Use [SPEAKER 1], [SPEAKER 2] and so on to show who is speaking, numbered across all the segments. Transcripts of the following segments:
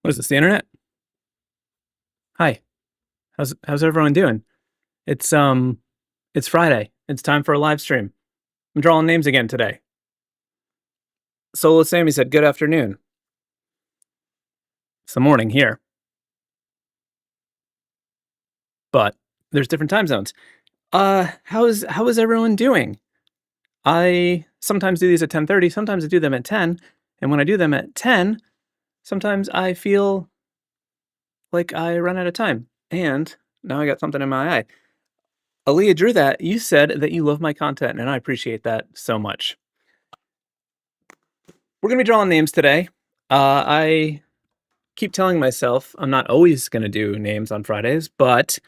[SPEAKER 1] What is this, the internet? Hi. How's everyone doing? It's it's Friday. It's time for a live stream. I'm drawing names again today. Solo Sammy said good afternoon. It's the morning here. But there's different time zones. How is everyone doing? I sometimes do these at 10:30, sometimes I do them at 10, and when I do them at 10, sometimes I feel like I run out of time. And now I got something in my eye. Aaliyah drew that. You said that you love my content, and I appreciate that so much. We're going to be drawing names today. I keep telling myself I'm not always going to do names on Fridays, but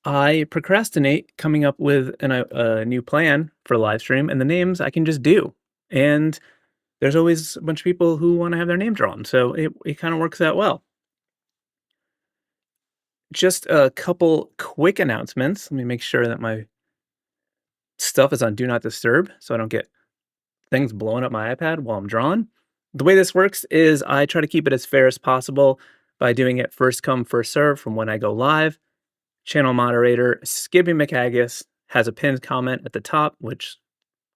[SPEAKER 1] I procrastinate coming up with a new plan for a live stream, and the names I can just do. And there's always a bunch of people who want to have their name drawn, so it kind of works out well. Just a couple quick announcements. Let me make sure that my stuff is on Do Not Disturb so I don't get things blowing up my iPad while I'm drawing. The way this works is I try to keep it as fair as possible by doing it first come, first serve from when I go live. Channel moderator Skippy McHaggis has a pinned comment at the top, which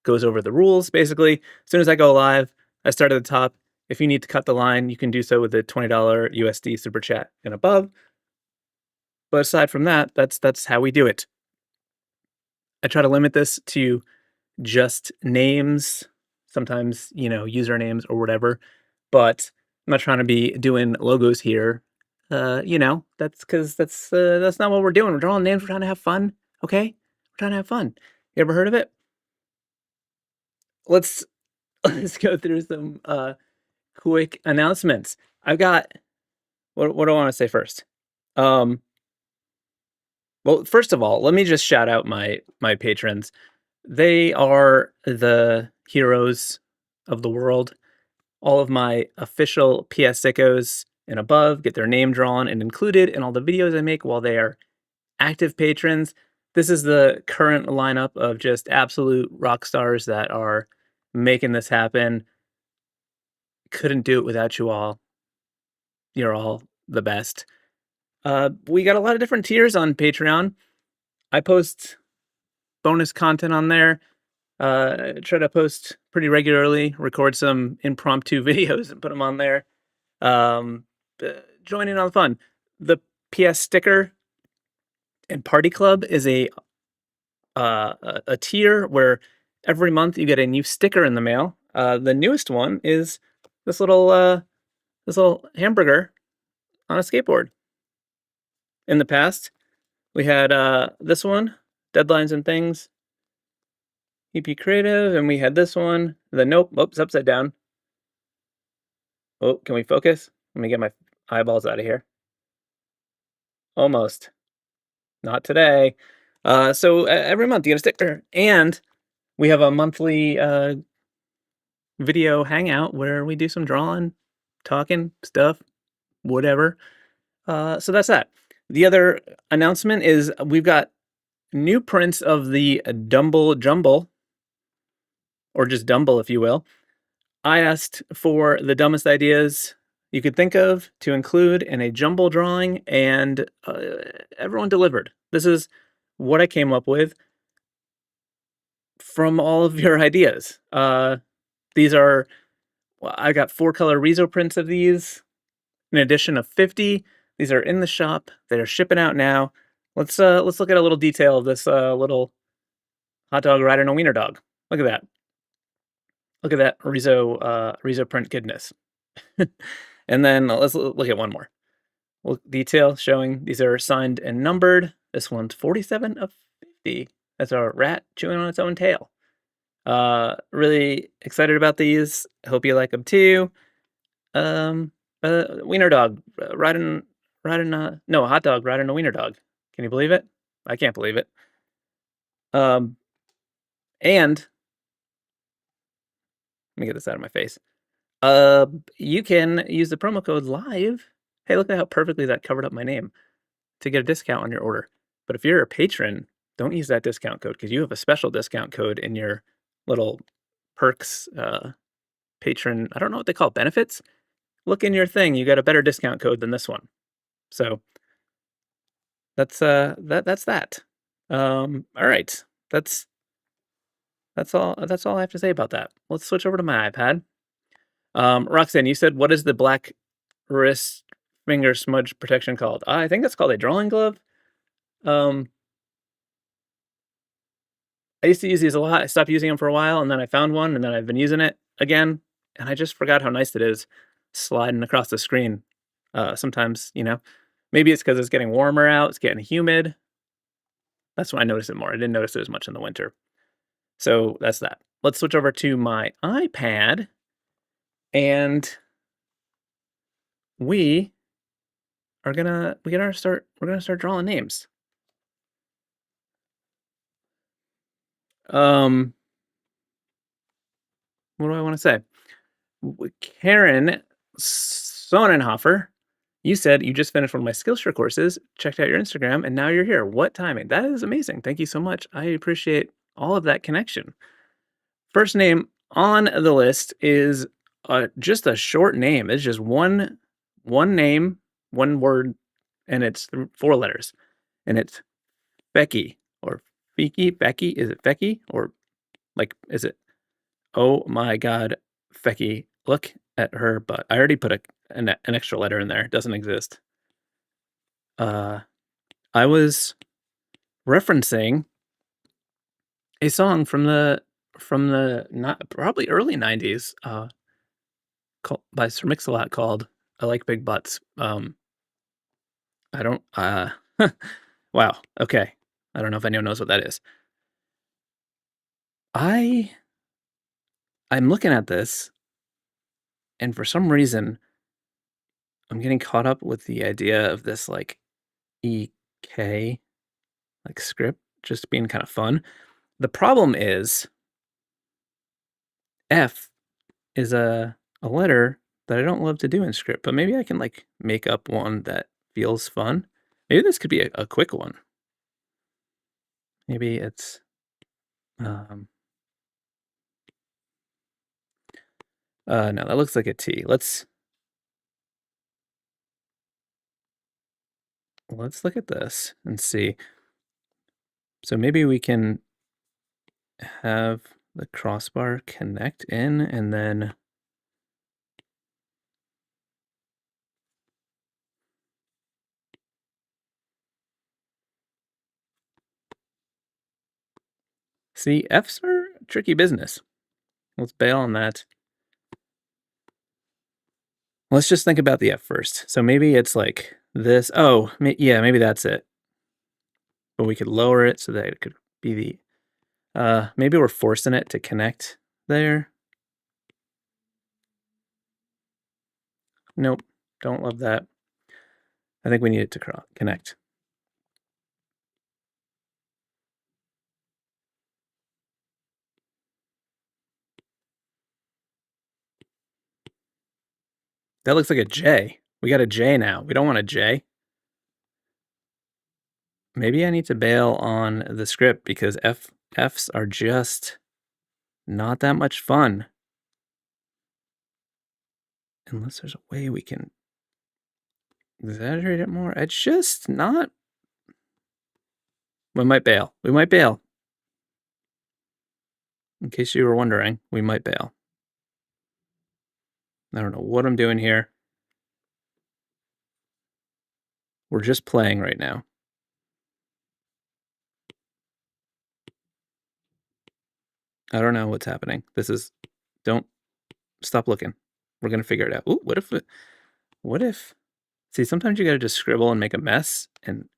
[SPEAKER 1] goes over the rules. Basically, as soon as I go live, I start at the top. If you need to cut the line, you can do so with the $20 USD super chat and above. But aside from that, that's how we do it. I try to limit this to just names, sometimes, usernames or whatever, but I'm not trying to be doing logos here. That's because that's not what we're doing. We're drawing names. We're trying to have fun. Okay. We're trying to have fun. You ever heard of it? Let's go through some quick announcements. I've got, what do I want to say first? Well, first of all, let me just shout out my patrons. They are the heroes of the world. All of my official Piascikos and above get their name drawn and included in all the videos I make while they are active patrons. This is the current lineup of just absolute rock stars that are making this happen. Couldn't do it without you all. You're all the best. We got a lot of different tiers on Patreon. I post bonus content on there. Try to post pretty regularly, record some impromptu videos and put them on there. Join in on the fun. The PS Sticker and Party Club is a tier where every month you get a new sticker in the mail. The newest one is this little hamburger on a skateboard. In the past, we had this one, Deadlines and Things, EP Creative, and we had this one, oops, upside down. Oh, can we focus? Let me get my eyeballs out of here. Almost. Not today. So every month you get a sticker, and we have a monthly video hangout where we do some drawing, talking, stuff, whatever. So that's that. The other announcement is we've got new prints of the Dumble Jumble, or just Dumble, if you will. I asked for the dumbest ideas you could think of to include in a jumble drawing, and everyone delivered. This is what I came up with from all of your ideas. These are, I got 4-color Rezo prints of these, an addition of 50. These are in the shop. They're shipping out now. Let's look at a little detail of this little hot dog riding a wiener dog. Look at that. Look at that Rezo print goodness. And then let's look at one more. Look, detail showing these are signed and numbered. This one's 47 of 50. That's a rat chewing on its own tail. Really excited about these. Hope you like them too. Wiener dog riding a hot dog riding a wiener dog. Can you believe it? I can't believe it. And let me get this out of my face. You can use the promo code LIVE. Hey, look at how perfectly that covered up my name to get a discount on your order. But if you're a patron, don't use that discount code because you have a special discount code in your little perks patron. I don't know what they call it, benefits. look in your thing. You got a better discount code than this one. So that's that's that. All right. That's all I have to say about that. Let's switch over to my iPad. Roxanne, you said what is the black wrist finger smudge protection called? I think it's called a drawing glove. Um, I used to use these a lot. I stopped using them for a while, and then I found one, and then I've been using it again, and I just forgot how nice it is sliding across the screen. Sometimes, maybe it's because it's getting warmer out, it's getting humid. That's when I notice it more. I didn't notice it as much in the winter. So that's that. Let's switch over to my iPad, and we we're gonna start drawing names. Um, what do I want to say? Karen Sonnenhofer, you said you just finished one of my Skillshare courses, checked out your Instagram, and now you're here. What timing? That is amazing. Thank you so much. I appreciate all of that connection. First name on the list is just a short name. It's just one name, one word, and it's 4 letters. And it's Fecky or Fecky. Fecky? Is it Fecky? Or is it? Oh my God, Fecky, look at her butt. I already put an extra letter in there. It doesn't exist. I was referencing a song from the not probably early 90s by Sir Mix-a-Lot called I Like Big Butts. I don't wow, okay. I don't know if anyone knows what that is. I'm looking at this, and for some reason I'm getting caught up with the idea of this EK script just being kind of fun. The problem is F is a letter that I don't love to do in script, but maybe I can make up one that feels fun. Maybe this could be a quick one. Maybe it's no, that looks like a T. Let's look at this and see. So maybe we can have the crossbar connect in and then see, F's are tricky business. Let's bail on that. Let's just think about the F first. So maybe it's like this. Oh, yeah, maybe that's it. But we could lower it so that it could be the, maybe we're forcing it to connect there. Nope, don't love that. I think we need it to connect. That looks like a J. We got a J now. We don't want a J. Maybe I need to bail on the script because Fs are just not that much fun. Unless there's a way we can exaggerate it more. It's just not. We might bail. We might bail. In case you were wondering, we might bail. I don't know what I'm doing here. We're just playing right now. I don't know what's happening. Don't stop looking. We're going to figure it out. Ooh, what if, see, sometimes you got to just scribble and make a mess and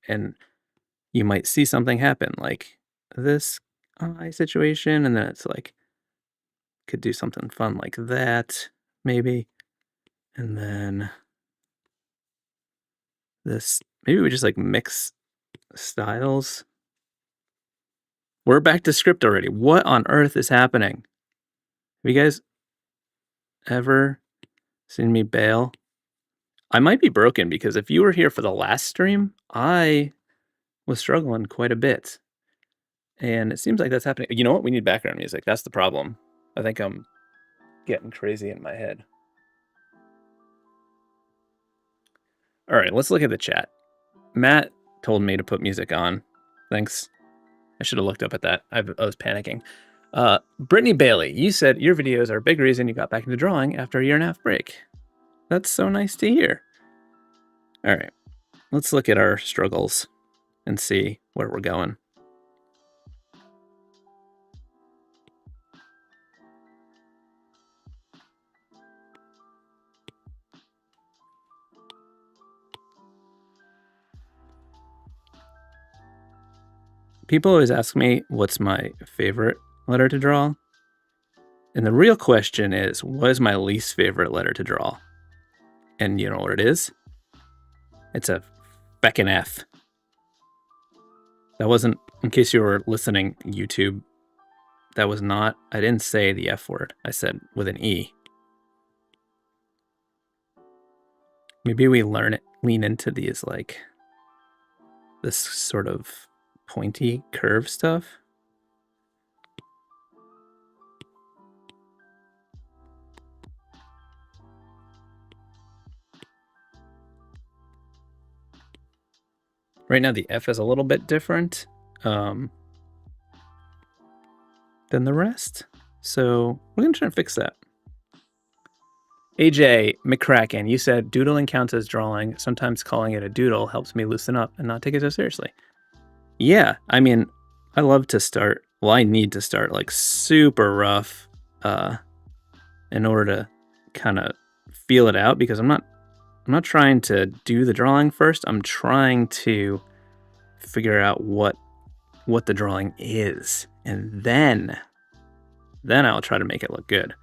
[SPEAKER 1] you might see something happen like this eye situation. And then it's could do something fun like that, maybe. And then this, maybe we just mix styles. We're back to script already. What on earth is happening? Have you guys ever seen me bail? I might be broken because if you were here for the last stream, I was struggling quite a bit. And it seems like that's happening. You know what? We need background music. That's the problem. I think I'm getting crazy in my head. All right, let's look at the chat. Matt told me to put music on. Thanks. I should have looked up at that. I was panicking. Brittany Bailey, you said your videos are a big reason you got back into drawing after a 1.5 year break. That's so nice to hear. All right, let's look at our struggles and see where we're going. People always ask me what's my favorite letter to draw. And the real question is, what is my least favorite letter to draw? And you know what it is? It's a feckin' F. That wasn't, in case you were listening, YouTube, that was not, I didn't say the F word. I said with an E. Maybe we lean into these, like, this sort of pointy curve stuff. Right now the F is a little bit different than the rest. So we're gonna try and fix that. AJ McCracken, you said doodling counts as drawing. Sometimes calling it a doodle helps me loosen up and not take it so seriously. Yeah, I mean, I love to start, well, I need to start like super rough in order to kind of feel it out, because I'm not trying to do the drawing first. I'm trying to figure out what the drawing is, and then I'll try to make it look good.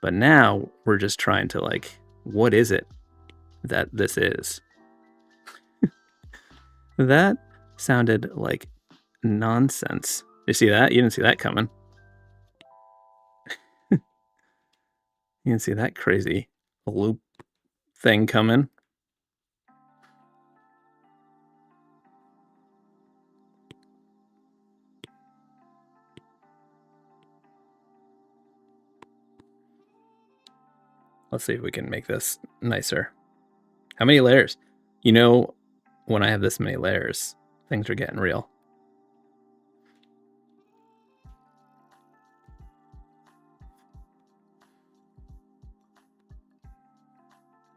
[SPEAKER 1] But now we're just trying to, like, what is it that this is? That sounded like nonsense. You see that? You didn't see that coming. You didn't see that crazy loop thing coming. Let's see if we can make this nicer. How many layers? You know, when I have this many layers, things are getting real.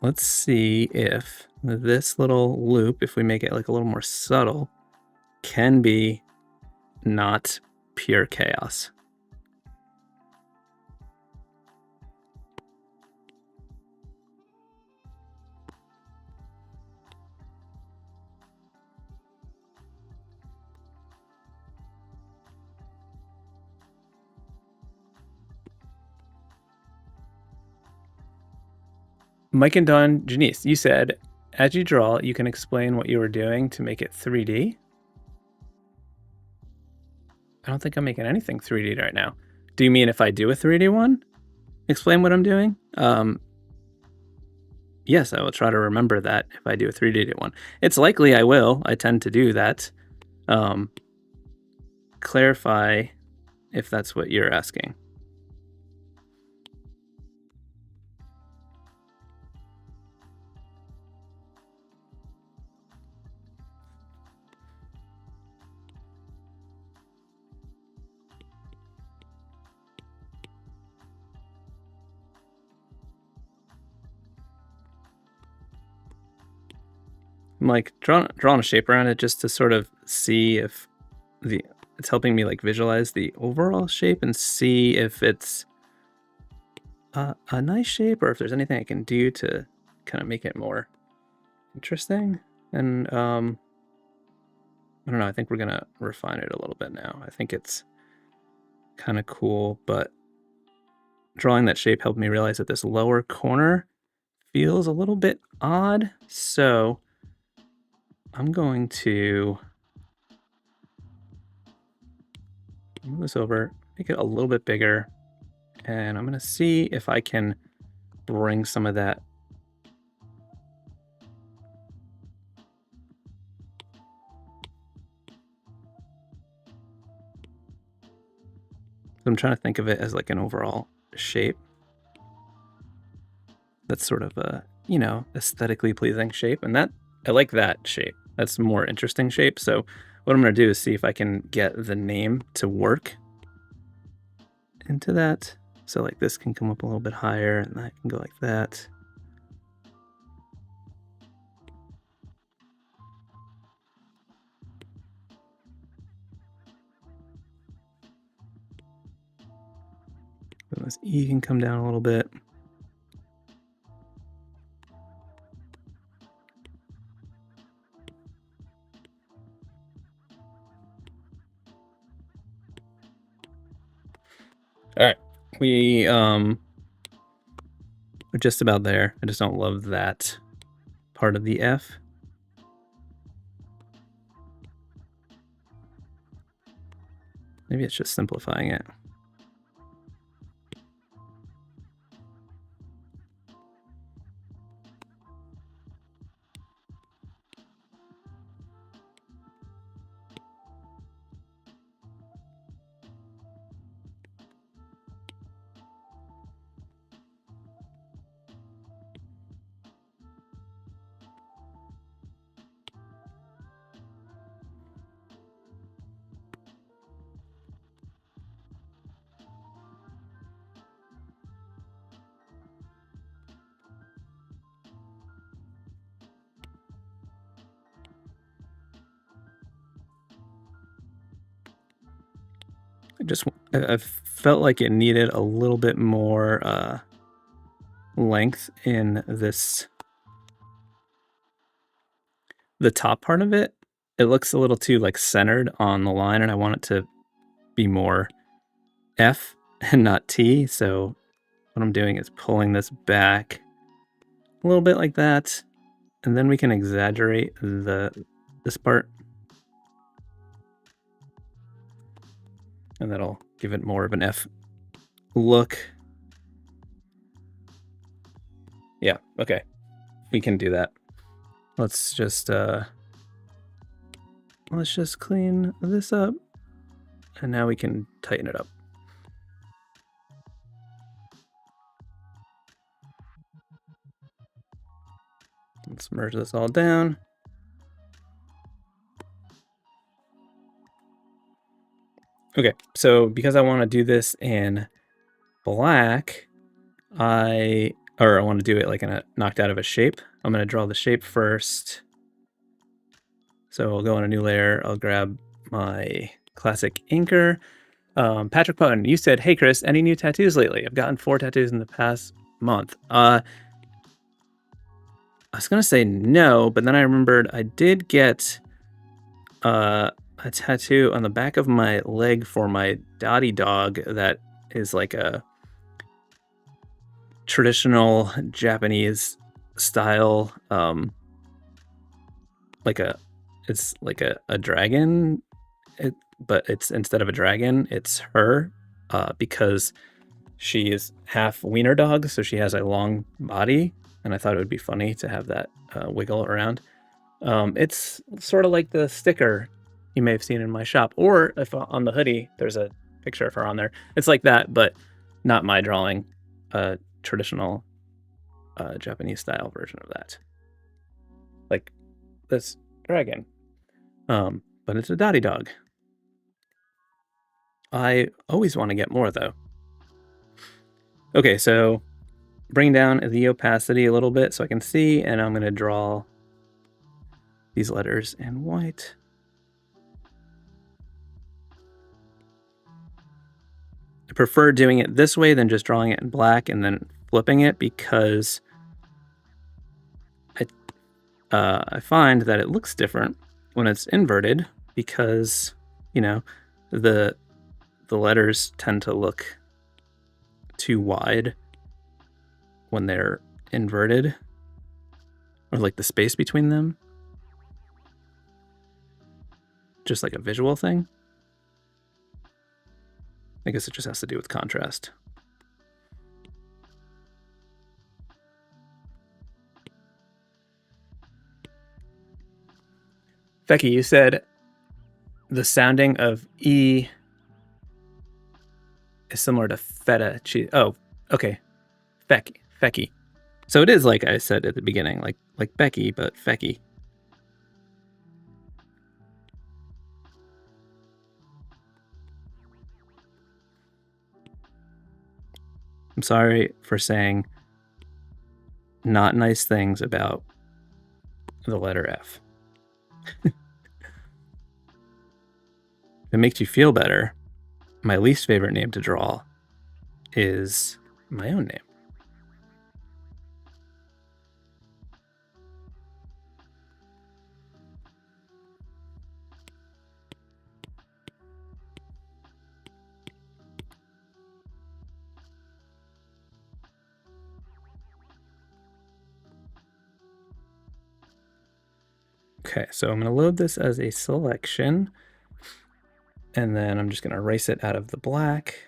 [SPEAKER 1] Let's see if this little loop, if we make it like a little more subtle, can be not pure chaos. Mike and Don Janice, you said, as you draw, you can explain what you were doing to make it 3D. I don't think I'm making anything 3D right now. Do you mean if I do a 3D one? Explain what I'm doing? Yes, I will try to remember that if I do a 3D one. It's likely I will. I tend to do that. Clarify if that's what you're asking. I'm like drawing a shape around it just to sort of see if it's helping me like visualize the overall shape and see if it's a nice shape or if there's anything I can do to kind of make it more interesting. And I don't know, I think we're gonna refine it a little bit now. I think it's kind of cool, but drawing that shape helped me realize that this lower corner feels a little bit odd. So I'm going to move this over, make it a little bit bigger, and I'm going to see if I can bring some of that I'm trying to think of it as like an overall shape that's sort of a, you know, aesthetically pleasing shape, and that I like that shape. That's a more interesting shape. So what I'm going to do is see if I can get the name to work into that. So like this can come up a little bit higher and that can go like that. And this E can come down a little bit. All right, we're just about there. I just don't love that part of the F. Maybe it's just simplifying it. I felt like it needed a little bit more length in this, the top part of it. It looks a little too like centered on the line, and I want it to be more F and not T. So what I'm doing is pulling this back a little bit like that, and then we can exaggerate this part. And that'll give it more of an F look. Yeah, okay. We can do that. Let's just clean this up. And now we can tighten it up. Let's merge this all down. Okay, so because I want to do this in black, I want to do it like in a knocked out of a shape. I'm going to draw the shape first. So I'll go on a new layer. I'll grab my classic inker. Patrick Putton, you said, "Hey Chris, any new tattoos lately? I've gotten 4 tattoos in the past month." I was gonna say no, but then I remembered I did get a tattoo on the back of my leg for my Dottie dog that is like a traditional Japanese style, it's like a dragon, but it's instead of a dragon, it's her, because she is half wiener dog, so she has a long body, and I thought it would be funny to have that wiggle around. It's sort of like the sticker you may have seen in my shop, or if on the hoodie there's a picture of her on there. It's like that, but not my drawing. A traditional Japanese style version of that, like this dragon. But it's a Dottie dog. I always want to get more though. Okay, so bring down the opacity a little bit so I can see, and I'm going to draw these letters in white. I prefer doing it this way than just drawing it in black and then flipping it, because I find that it looks different when it's inverted, because, you know, the letters tend to look too wide when they're inverted, or like the space between them, just like a visual thing. I guess it just has to do with contrast. Fecky, you said the sounding of E is similar to feta cheese. Oh, okay. Fecky. So it is like I said at the beginning, like Becky, but Fecky. I'm sorry for saying not nice things about the letter F. If it makes you feel better, my least favorite name to draw is my own name. Okay, so I'm going to load this as a selection, and then I'm just going to erase it out of the black.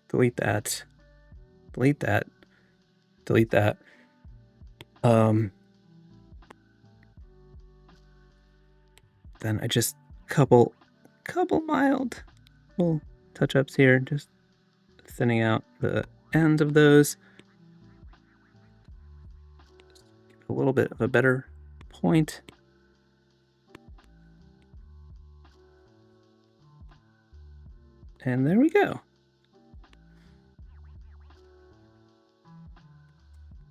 [SPEAKER 1] Delete that. Delete that. Delete that. Then I just couple mild little touch-ups here, just thinning out the ends of those. A little bit of a better point. And there we go.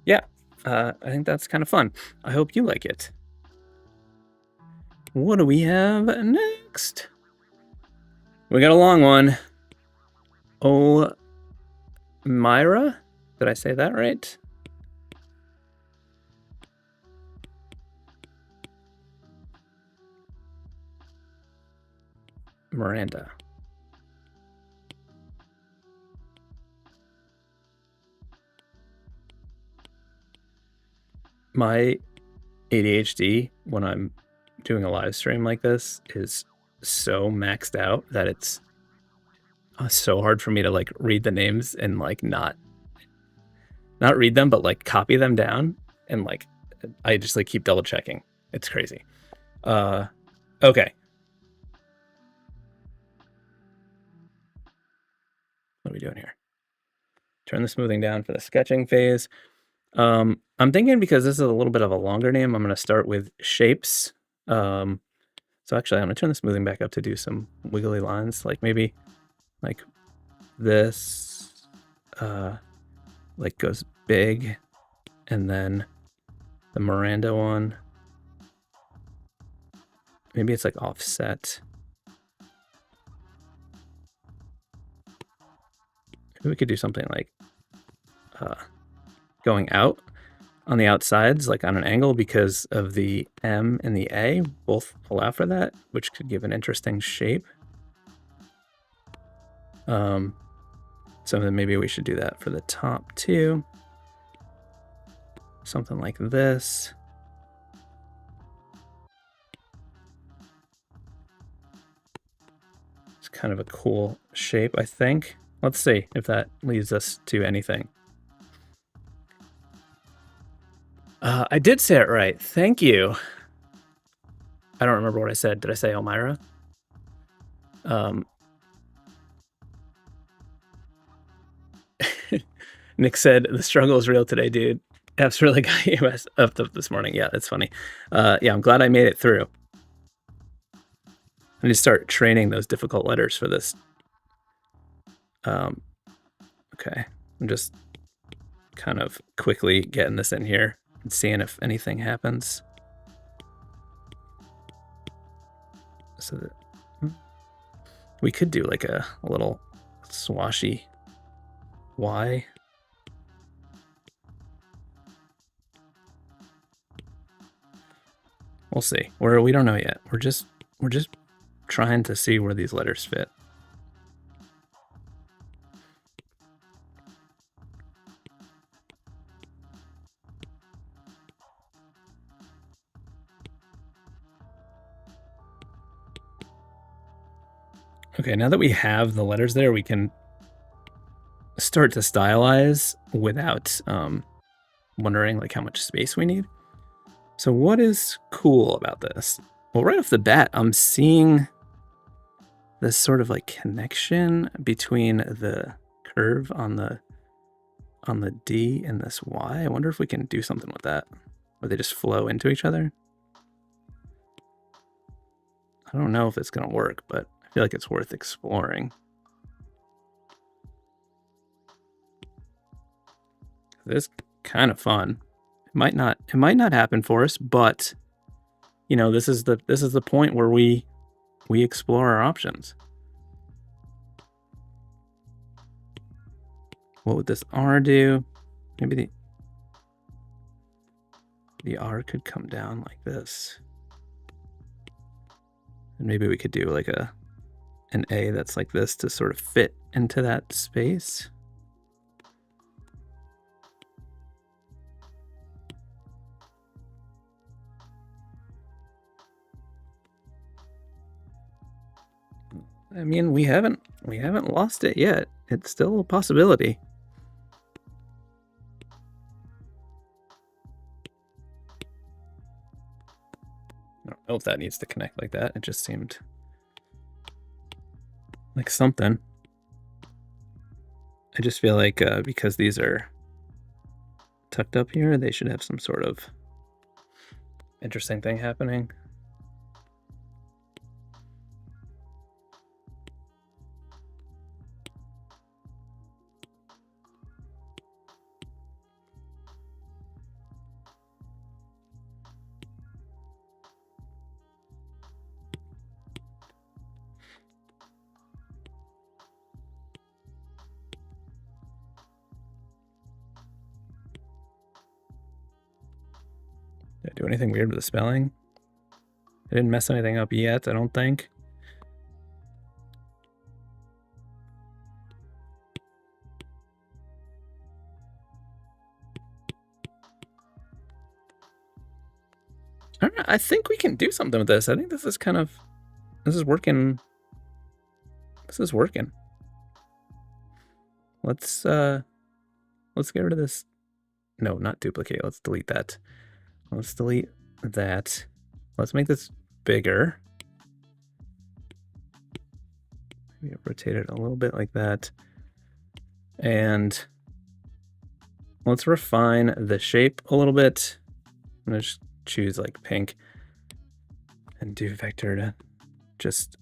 [SPEAKER 1] Yeah, I think that's kind of fun. I hope you like it. What do we have next? We got a long one. Oh, Myra? Did I say that right? Miranda. My ADHD, when I'm doing a live stream like this, is so maxed out that it's so hard for me to like read the names and like not read them, but like copy them down, and like I just like keep double checking. It's crazy. Okay. What are we doing here? Turn the smoothing down for the sketching phase. I'm thinking because this is a little bit of a longer name, I'm going to start with shapes. So actually, I'm going to turn the smoothing back up to do some wiggly lines, like maybe like this, like goes big, and then the Miranda one, maybe it's like offset. Maybe we could do something like going out on the outsides, like on an angle, because of the M and the A both allow for that, which could give an interesting shape. So then maybe we should do that for the top too. Something like this. It's kind of a cool shape, I think. Let's see if that leads us to anything. I did say it right. Thank you. I don't remember what I said. Did I say Elmira? Nick said, the struggle is real today, dude. App's really got you up this morning. Yeah, that's funny. Yeah, I'm glad I made it through. I need to start training those difficult letters for this. Okay, I'm just kind of quickly getting this in here and seeing if anything happens. So that we could do like a little swashy Y. We'll see. We don't know yet. We're just trying to see where these letters fit. Okay, now that we have the letters there, we can start to stylize without wondering like how much space we need. So what is cool about this? Well, right off the bat, I'm seeing this sort of like connection between the curve on the D and this Y. I wonder if we can do something with that, where they just flow into each other. I don't know if it's gonna work, but I feel like it's worth exploring. This is kind of fun. It might not happen for us, but you know, this is the point where we explore our options. What would this R do? Maybe the R could come down like this. And maybe we could do like an A that's like this to sort of fit into that space. I mean, we haven't lost it yet. It's still a possibility. I don't know if that needs to connect like that. It just seemed like something. I just feel like because these are tucked up here, they should have some sort of interesting thing happening. Did I do anything weird with the spelling? I didn't mess anything up yet, I don't think. I don't know, I think we can do something with this. I think this is kind of, this is working. This is working. Let's get rid of this. No, not duplicate. Let's delete that. Let's delete that. Let's make this bigger. Maybe rotate it a little bit like that. And let's refine the shape a little bit. I'm gonna just choose like pink and do vector to just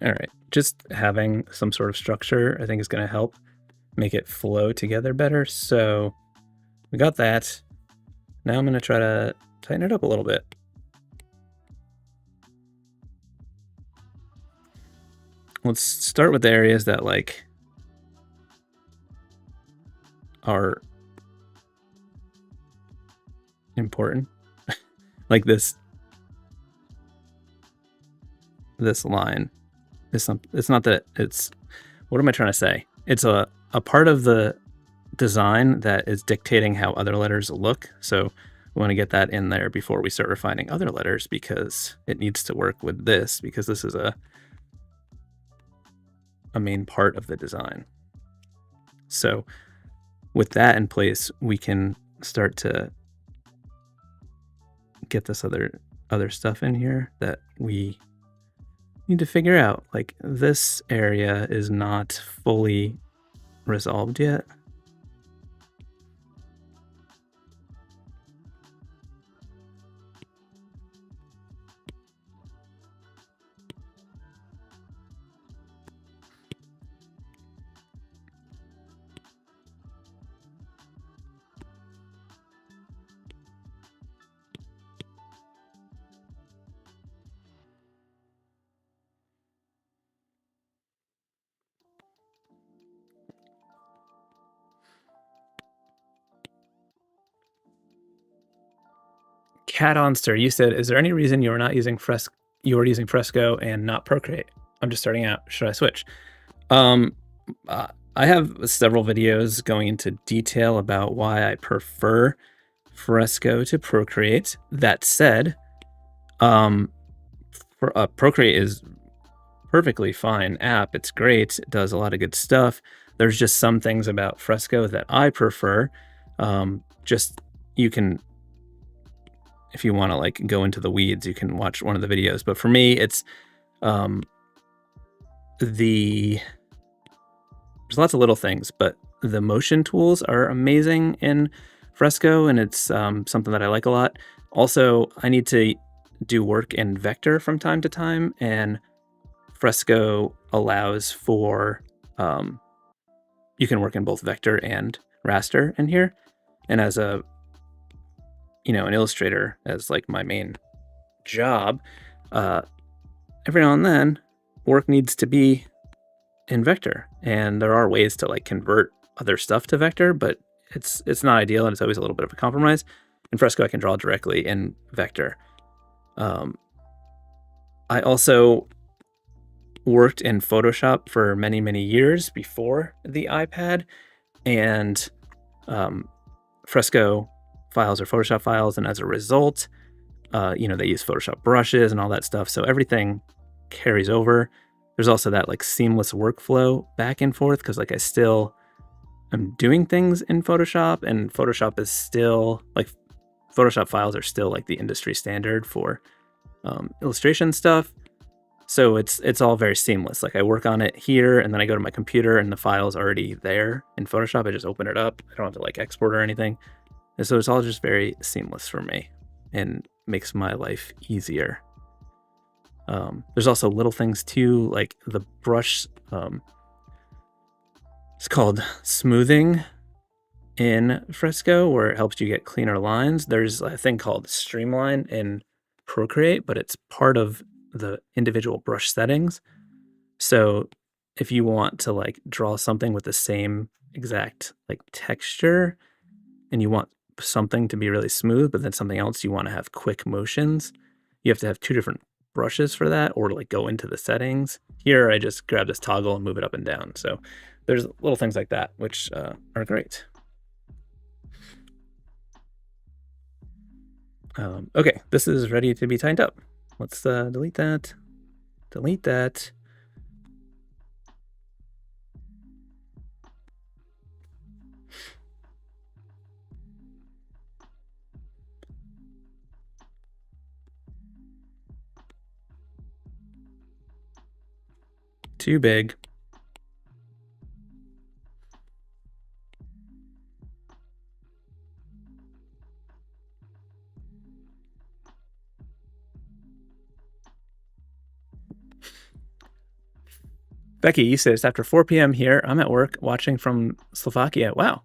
[SPEAKER 1] all right, just having some sort of structure, I think, is going to help make it flow together better. So we got that. Now I'm going to try to tighten it up a little bit. Let's start with the areas that like are important, like this line. It's not that it's, what am I trying to say? It's a part of the design that is dictating how other letters look. So we want to get that in there before we start refining other letters, because it needs to work with this, because this is a main part of the design. So with that in place, we can start to get this other stuff in here that we need to figure out. Like this area is not fully resolved yet. Cat Onster, you said, is there any reason you are not using Fresco? You are using Fresco and not Procreate. I'm just starting out. Should I switch? I have several videos going into detail about why I prefer Fresco to Procreate. That said, Procreate is perfectly fine app. It's great. It does a lot of good stuff. There's just some things about Fresco that I prefer. Just you can, if you want to like go into the weeds, you can watch one of the videos. But for me, it's there's lots of little things, but the motion tools are amazing in Fresco, and it's something that I like a lot. Also, I need to do work in vector from time to time, and Fresco allows for you can work in both vector and raster in here. And as a an illustrator, as like my main job, every now and then work needs to be in vector, and there are ways to like convert other stuff to vector, but it's not ideal, and it's always a little bit of a compromise. In Fresco, I can draw directly in vector. I also worked in Photoshop for many years before the iPad, and Fresco files are Photoshop files, and as a result, they use Photoshop brushes and all that stuff, so everything carries over. There's also that like seamless workflow back and forth, because like I'm doing things in Photoshop, and Photoshop is still like Photoshop files are still like the industry standard for illustration stuff. So it's all very seamless. Like I work on it here, and then I go to my computer, and the file's already there in Photoshop. I just open it up. I don't have to like export or anything. And so it's all just very seamless for me and makes my life easier. There's also little things too, like the brush, it's called smoothing in Fresco, where it helps you get cleaner lines. There's a thing called streamline in Procreate, but it's part of the individual brush settings. So if you want to like draw something with the same exact like texture, and you want something to be really smooth, but then something else you want to have quick motions, you have to have two different brushes for that, or like go into the settings. Here I just grab this toggle and move it up and down. So there's little things like that which are great. Okay, this is ready to be tightened up. Let's delete that. Delete that. Too big. Fecky, you said it's after 4 p.m. here. I'm at work watching from Slovakia. Wow.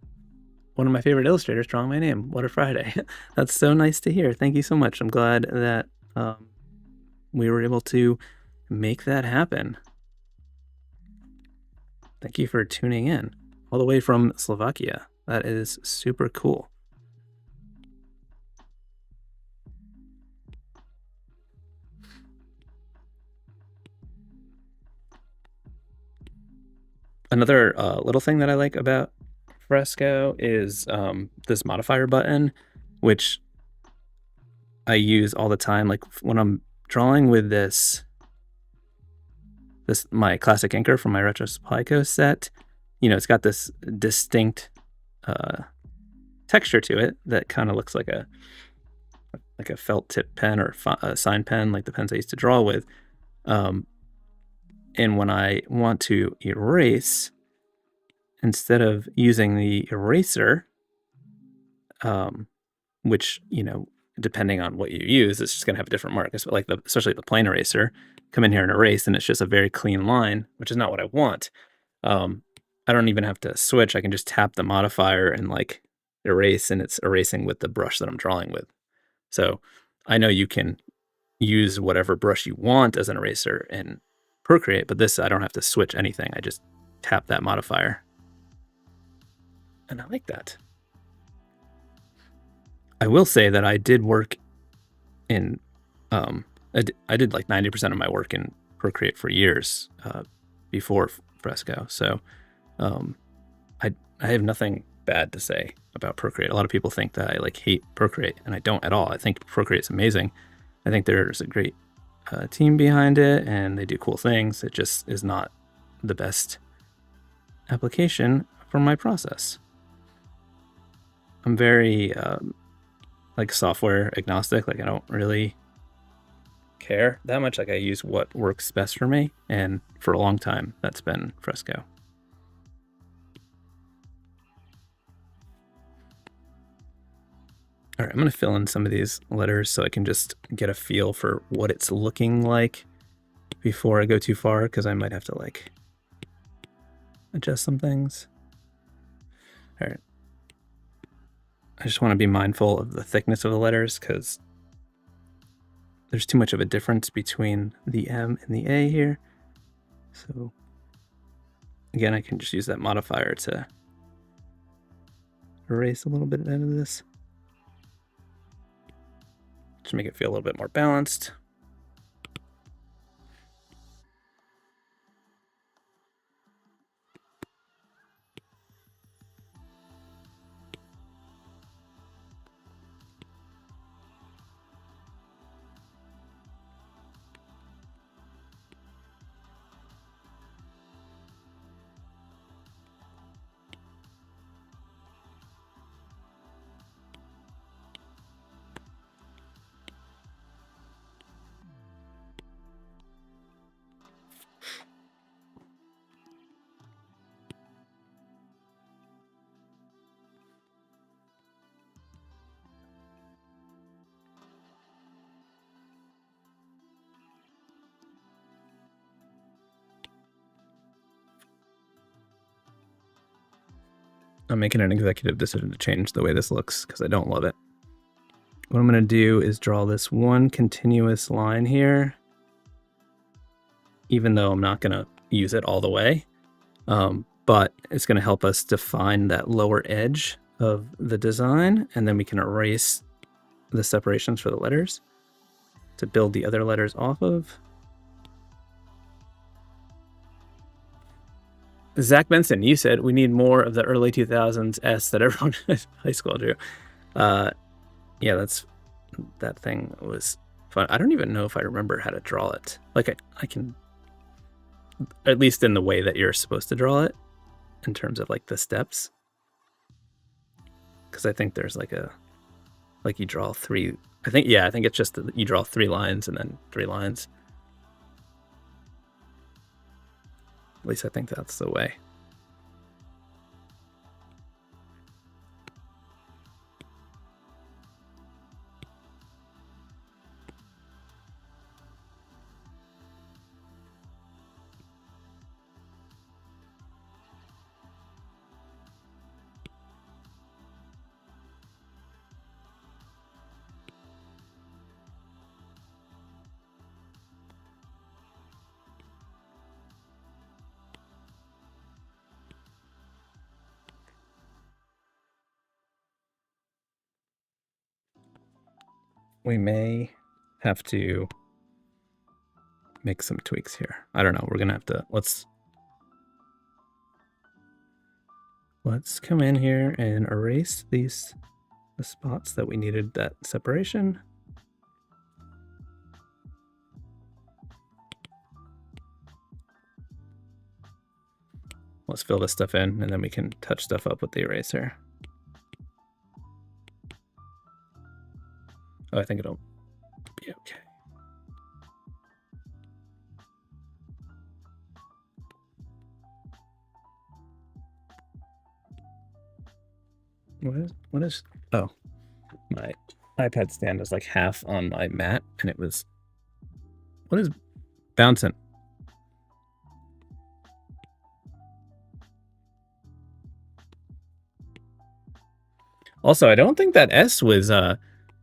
[SPEAKER 1] One of my favorite illustrators drawing my name. What a Friday. That's so nice to hear. Thank you so much. I'm glad that we were able to make that happen. Thank you for tuning in all the way from Slovakia. That is super cool. Another little thing that I like about Fresco is this modifier button, which I use all the time. Like when I'm drawing with this my classic inker from my Retro Supply Co set, it's got this distinct texture to it that kind of looks like a felt tip pen or a sign pen, like the pens I used to draw with. And when I want to erase, instead of using the eraser, which, depending on what you use, it's just going to have a different mark. Like especially the plane eraser, come in here and erase, and it's just a very clean line, which is not what I want. I don't even have to switch. I can just tap the modifier and like erase, and it's erasing with the brush that I'm drawing with. So I know you can use whatever brush you want as an eraser in Procreate, but this, I don't have to switch anything. I just tap that modifier. And I like that. I will say that I did work in, I did like 90% of my work in Procreate for years before Fresco. So I have nothing bad to say about Procreate. A lot of people think that I like hate Procreate, and I don't at all. I think Procreate's amazing. I think there's a great team behind it and they do cool things. It just is not the best application for my process. I'm very like software agnostic. Like I don't really care that much. Like I use what works best for me, and for a long time that's been Fresco. All right, I'm going to fill in some of these letters so I can just get a feel for what it's looking like before I go too far, because I might have to like adjust some things. All right. I just want to be mindful of the thickness of the letters because there's too much of a difference between the M and the A here. So again, I can just use that modifier to erase a little bit out of this. To make it feel a little bit more balanced. I'm making an executive decision to change the way this looks because I don't love it. What I'm going to do is draw this one continuous line here, even though I'm not going to use it all the way. But it's going to help us define that lower edge of the design, and then we can erase the separations for the letters to build the other letters off of. Zach Benson, you said we need more of the early 2000s S that everyone in high school drew. Yeah, that thing was fun. I don't even know if I remember how to draw it. Like I can, at least in the way that you're supposed to draw it, in terms of like the steps. Because I think there's like you draw three. I think it's just that you draw 3 lines and then 3 lines. At least I think that's the way. We may have to make some tweaks here. I don't know. We're gonna have to let's come in here and erase the spots that we needed that separation. Let's fill this stuff in, and then we can touch stuff up with the eraser. Oh, I think it'll be okay. What is, oh, my iPad stand was like half on my mat, and it was, what is bouncing? Also, I don't think that S was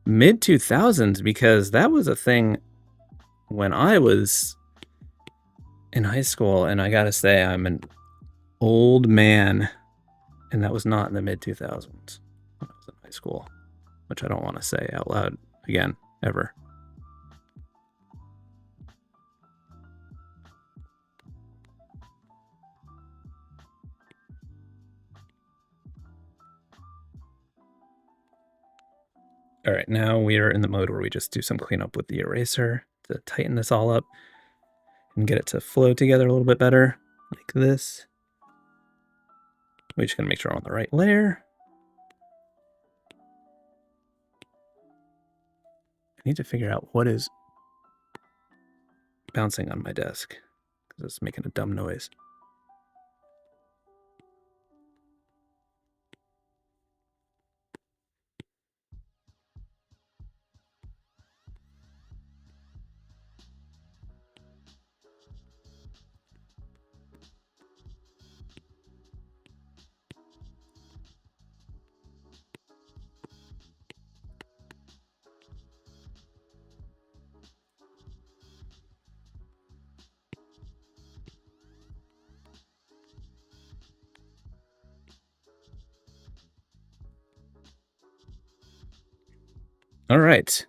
[SPEAKER 1] mid 2000s, because that was a thing when I was in high school, and I gotta say I'm an old man, and that was not in the mid 2000s when I was in high school, which I don't want to say out loud again ever. All right, now we are in the mode where we just do some cleanup with the eraser to tighten this all up and get it to flow together a little bit better, like this. We're just gonna make sure we're on the right layer. I need to figure out what is bouncing on my desk because it's making a dumb noise. All right.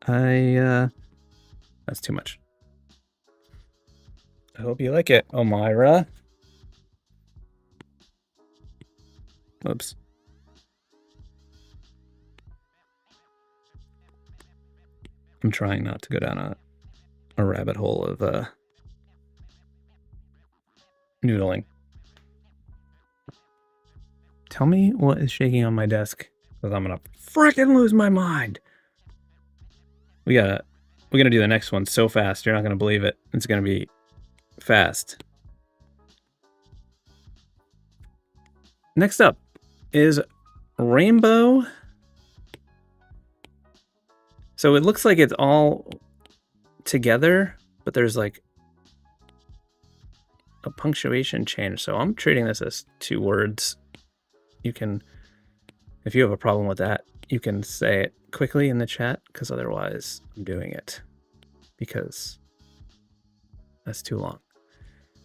[SPEAKER 1] That's too much. I hope you like it, Omira. Oops. I'm trying not to go down a rabbit hole of noodling. Tell me what is shaking on my desk, because I'm gonna frickin' lose my mind. We're gonna do the next one so fast, you're not gonna believe it. It's gonna be fast. Next up is rainbow. So it looks like it's all together, but there's like a punctuation change. So I'm treating this as 2 words. You can, if you have a problem with that, you can say it quickly in the chat, because otherwise I'm doing it because that's too long.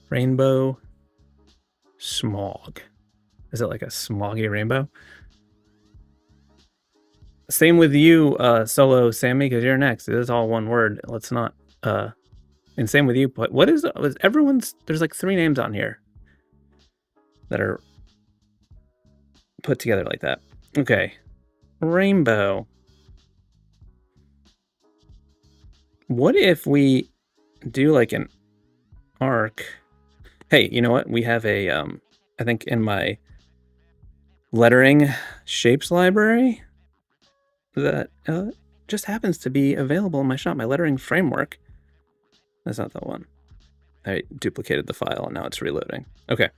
[SPEAKER 1] Rainbow smog. Is it like a smoggy rainbow? Same with you, Solo Sammy, because you're next. It is all one word. Let's not, and same with you, but what is everyone's, there's like 3 names on here that are put together like that. Okay. Rainbow. What if we do like an arc? Hey, you know what? We have a, I think in my lettering shapes library that just happens to be available in my shop, my lettering framework. That's not the one. I duplicated the file and now it's reloading. Okay.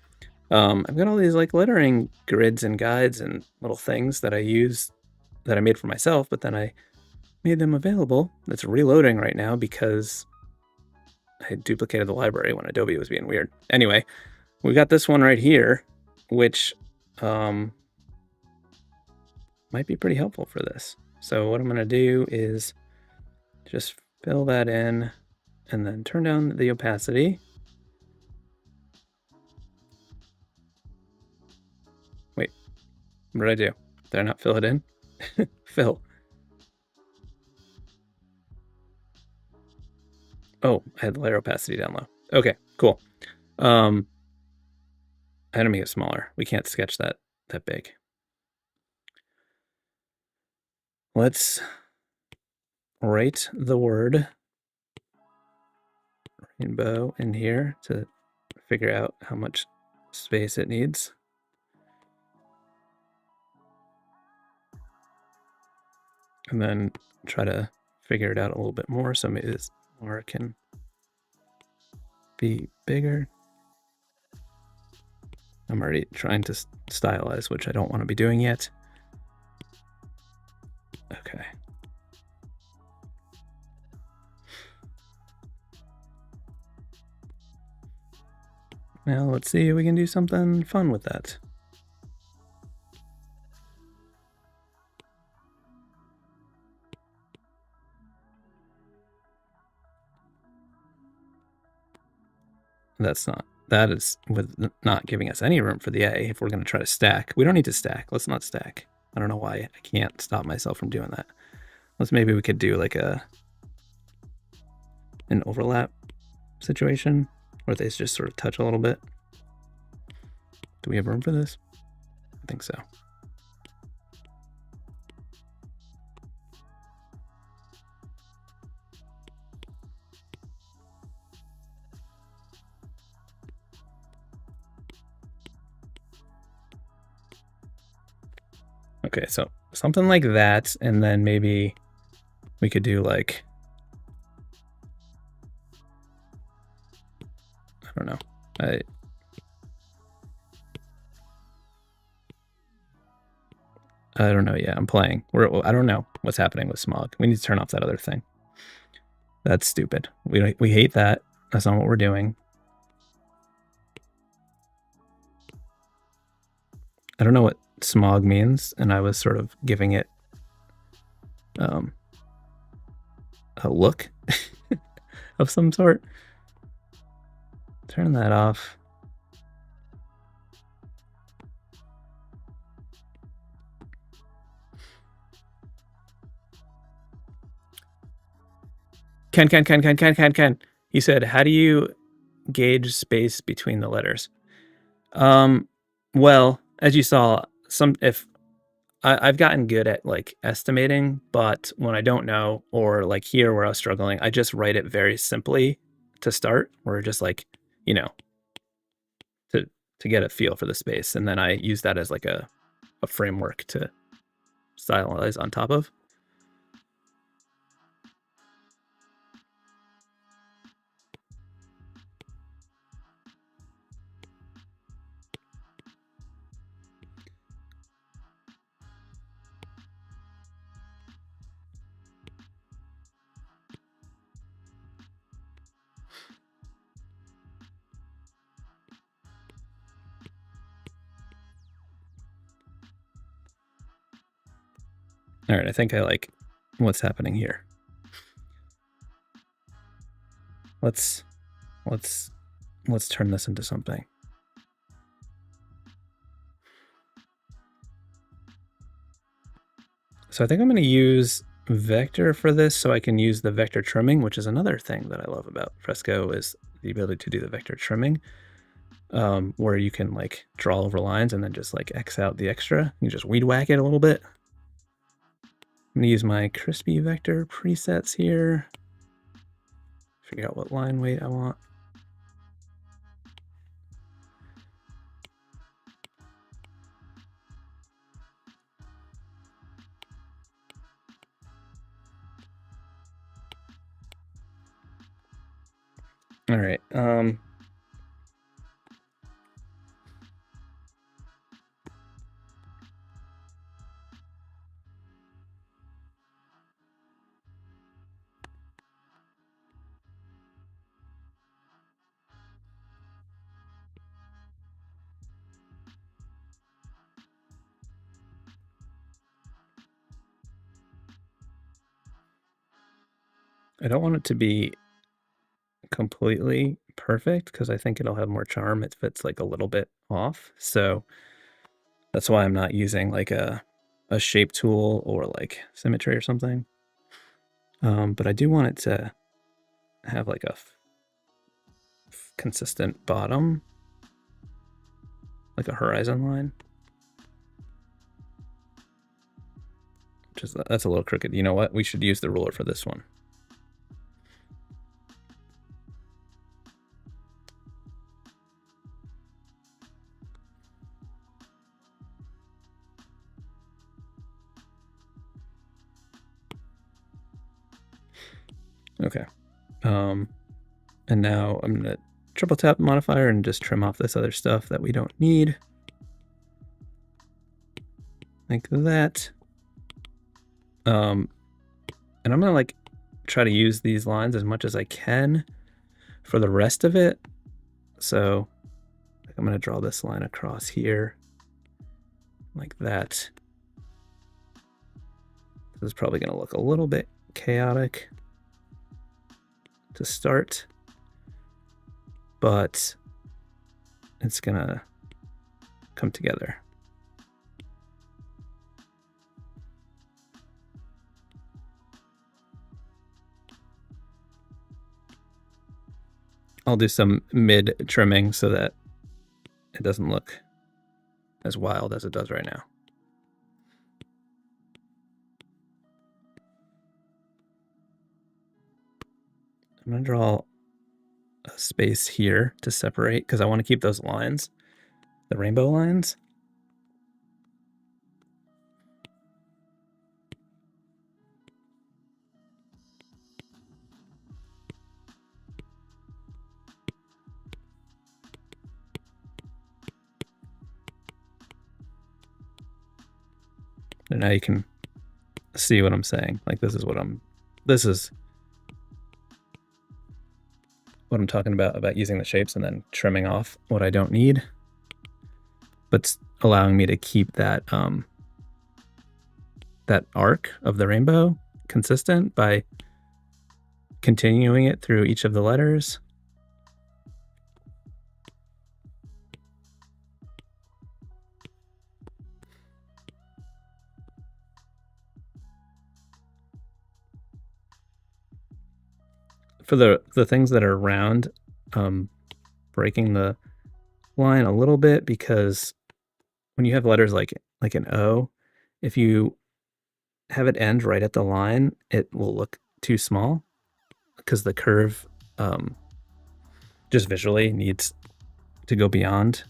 [SPEAKER 1] I've got all these like lettering grids and guides and little things that I use that I made for myself, but then I made them available. It's reloading right now because I duplicated the library when Adobe was being weird. Anyway, we got this one right here, which might be pretty helpful for this. So what I'm going to do is just fill that in and then turn down the opacity. Wait, what did I do? Did I not fill it in? Fill. Oh, I had the layer opacity down low. Okay, cool. I had to make it smaller. We can't sketch that big. Let's write the word rainbow in here to figure out how much space it needs. And then try to figure it out a little bit more so maybe this more can be bigger. I'm already trying to stylize, which I don't want to be doing yet. Okay. Now let's see if we can do something fun with that. That is with not giving us any room for the A if we're going to try to stack. We don't need to stack. Let's not stack. I don't know why I can't stop myself from doing that. Maybe we could do like an overlap situation where they just sort of touch a little bit. Do we have room for this? I think so. Okay, so something like that, and then maybe we could do like, I don't know. I don't know. Yeah, I'm playing. I don't know what's happening with Smog. We need to turn off that other thing. That's stupid. We hate that. That's not what we're doing. I don't know what Smog means, and I was sort of giving it a look of some sort. Turn that off. Ken. He said, how do you gauge space between the letters? Well, as you saw, I've gotten good at like estimating, but when I don't know, or like here where I was struggling, I just write it very simply to start, or just like, you know, to get a feel for the space. And then I use that as like a framework to stylize on top of. All right, I think I like what's happening here. Let's turn this into something. So I think I'm going to use vector for this so I can use the vector trimming, which is another thing that I love about Fresco, is the ability to do the vector trimming, where you can like draw over lines and then just like X out the extra. You just weed whack it a little bit. I'm going to use my crispy vector presets here. Figure out what line weight I want. All right. I don't want it to be completely perfect because I think it'll have more charm if it's like a little bit off. So that's why I'm not using like a shape tool or like symmetry or something. But I do want it to have like a consistent bottom, like a horizon line. That's a little crooked. You know what? We should use the ruler for this one. Okay. And now I'm going to triple tap the modifier and just trim off this other stuff that we don't need. Like that. And I'm going to like try to use these lines as much as I can for the rest of it. So I'm going to draw this line across here like that. This is probably going to look a little bit chaotic to start, but it's going to come together. I'll do some mid trimming so that it doesn't look as wild as it does right now. I'm going to draw a space here to separate because I want to keep those lines, the rainbow lines. And now you can see what I'm saying. Like this is what I'm talking about using the shapes and then trimming off what I don't need, but allowing me to keep that that arc of the rainbow consistent by continuing it through each of the letters. For the things that are round, breaking the line a little bit, because when you have letters like an O, if you have it end right at the line, it will look too small because the curve just visually needs to go beyond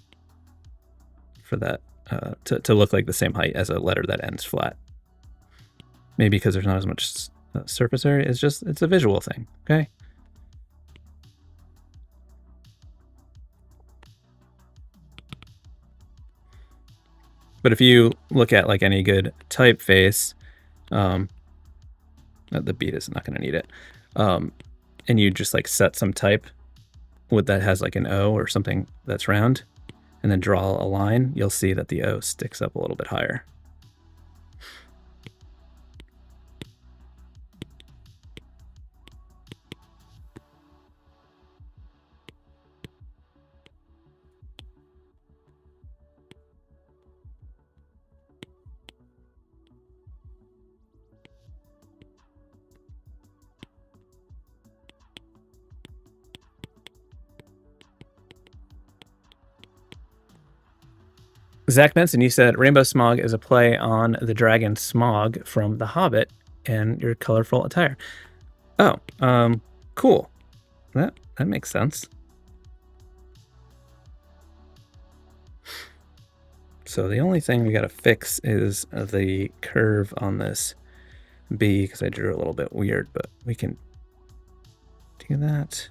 [SPEAKER 1] for that to look like the same height as a letter that ends flat. Maybe because there's not as much surface area. It's a visual thing, okay? But if you look at like any good typeface, the beat is not going to need it, and you just like set some type with that has like an O or something that's round, and then draw a line, you'll see that the O sticks up a little bit higher. Zach Benson, you said Rainbow Smog is a play on the dragon Smog from The Hobbit and your colorful attire. Oh, cool. That makes sense. So the only thing we got to fix is the curve on this B, because I drew a little bit weird, but we can do that.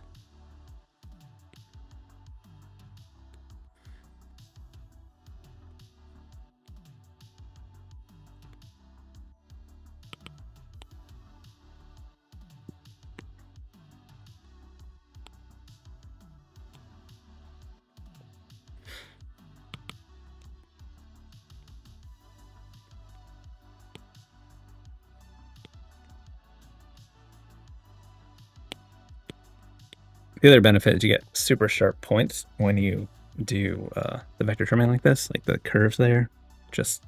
[SPEAKER 1] The other benefit is you get super sharp points when you do the vector trimming like this, like the curves there, just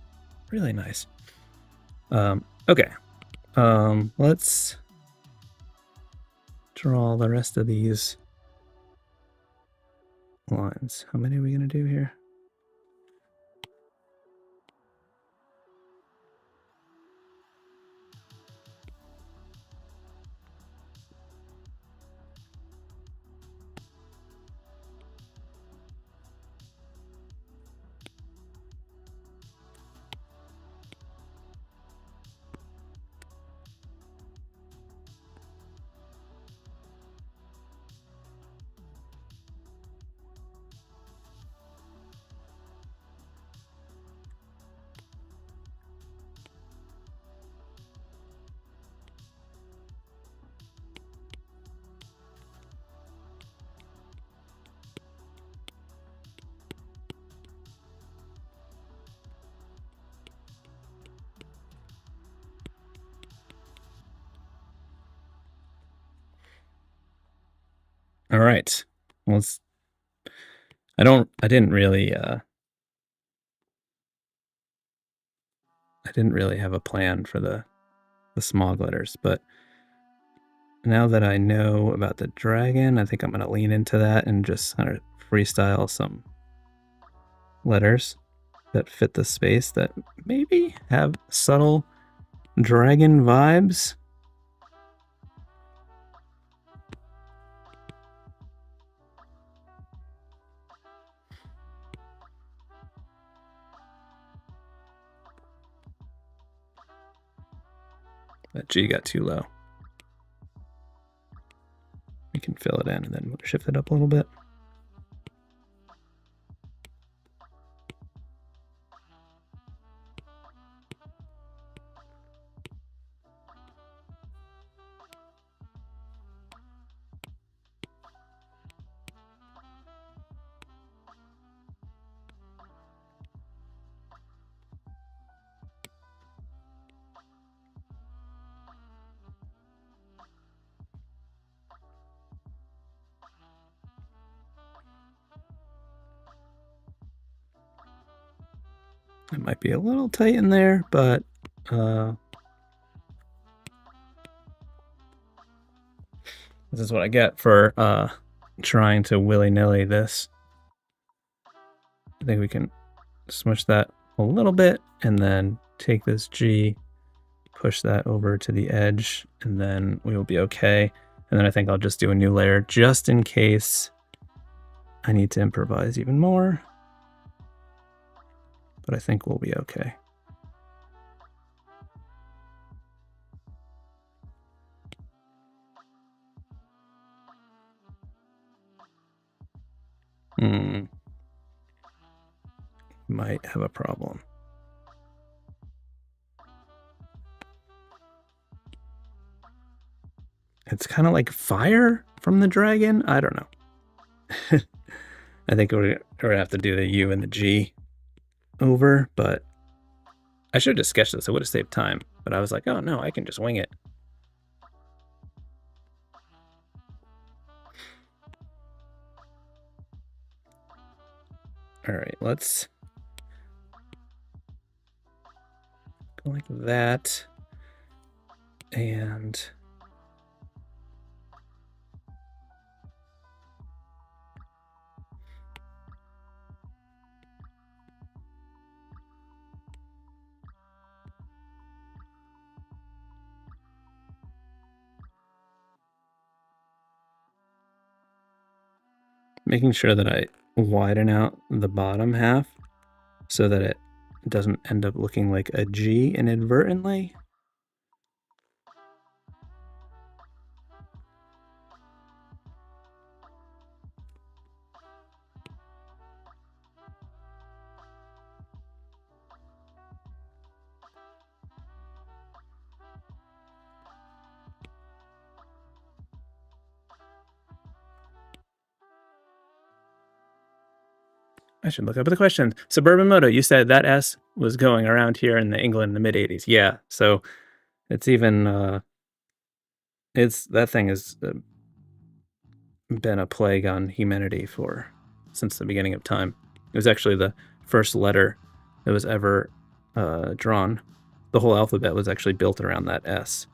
[SPEAKER 1] really nice. Okay, let's draw the rest of these lines. How many are we gonna do here? All right. Well, I didn't really have a plan for the Smog letters, but now that I know about the dragon, I think I'm going to lean into that and just kind of freestyle some letters that fit the space that maybe have subtle dragon vibes. That G got too low. We can fill it in and then shift it up a little bit. It might be a little tight in there, but this is what I get for trying to willy-nilly this. I think we can smush that a little bit and then take this G, push that over to the edge, and then we will be okay. And then I think I'll just do a new layer just in case I need to improvise even more. But I think we'll be okay. Might have a problem. It's kind of like fire from the dragon. I don't know. I think we're gonna have to do the U and the G over, but I should have just sketched this. I would have saved time, but I was like, oh no, I can just wing it. All right, let's go like that. And making sure that I widen out the bottom half so that it doesn't end up looking like a G inadvertently. I should look up the question. Suburban Moto, you said that S was going around here in the England in the mid 80s. Yeah, so it's even that thing has been a plague on humanity since the beginning of time. It was actually the first letter that was ever drawn. The whole alphabet was actually built around that S.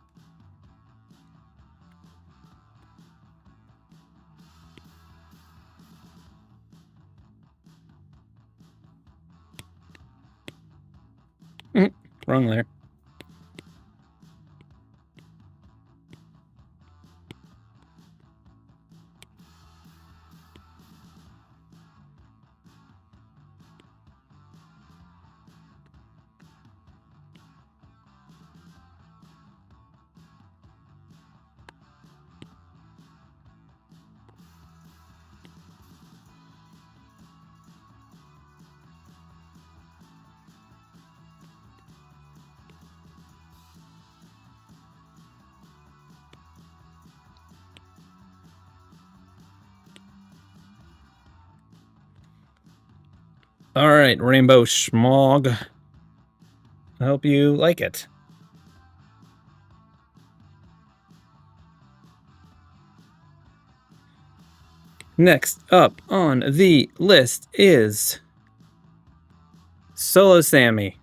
[SPEAKER 1] Wrong layer. All right, Rainbow Smog. I hope you like it. Next up on the list is Solo Sammy.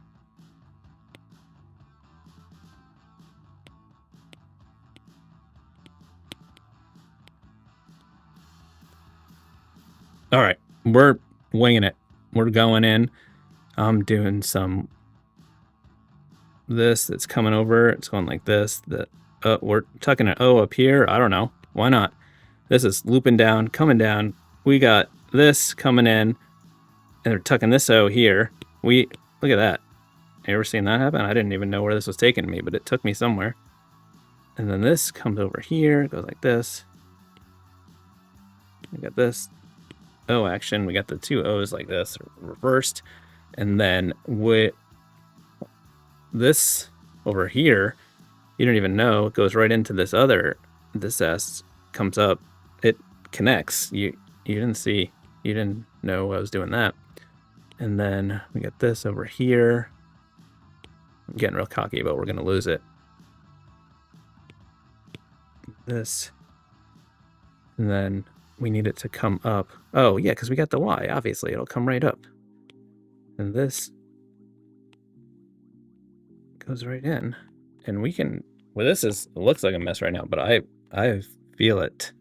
[SPEAKER 1] All right, we're winging it. We're going in. I'm doing some this that's coming over. It's going like this. We're tucking an O up here. I don't know. Why not? This is looping down, coming down. We got this coming in, and they're tucking this O here. Look at that. You ever seen that happen? I didn't even know where this was taking me, but it took me somewhere. And then this comes over here. It goes like this. We got this O action. We got the two O's like this, reversed. And then with this over here, you don't even know, it goes right into this S comes up, it connects. You didn't know I was doing that. And then we got this over here. I'm getting real cocky, but we're gonna lose it. This. And then we need it to come up. Oh yeah, because we got the Y, obviously. It'll come right up. And this. goes right in. And we can, well, this is, it looks like a mess right now, but I feel it.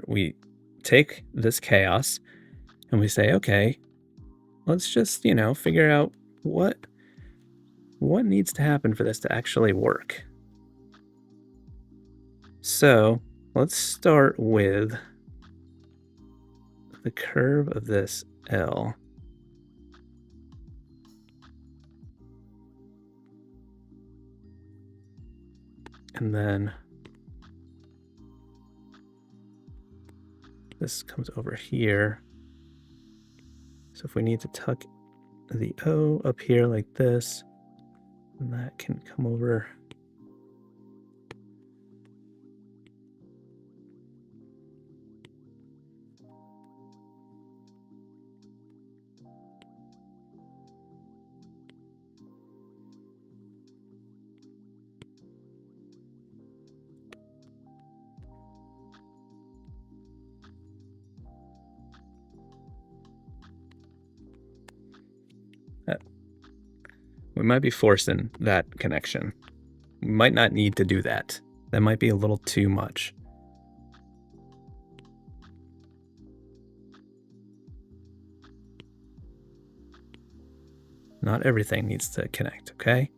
[SPEAKER 1] We take this chaos and we say, okay, let's just, you know, figure out what needs to happen for this to actually work. So let's start with the curve of this L. And then this comes over here. So if we need to tuck the O up here like this, and that can come over. We might be forcing that connection. We might not need to do that. That might be a little too much. Not everything needs to connect, okay?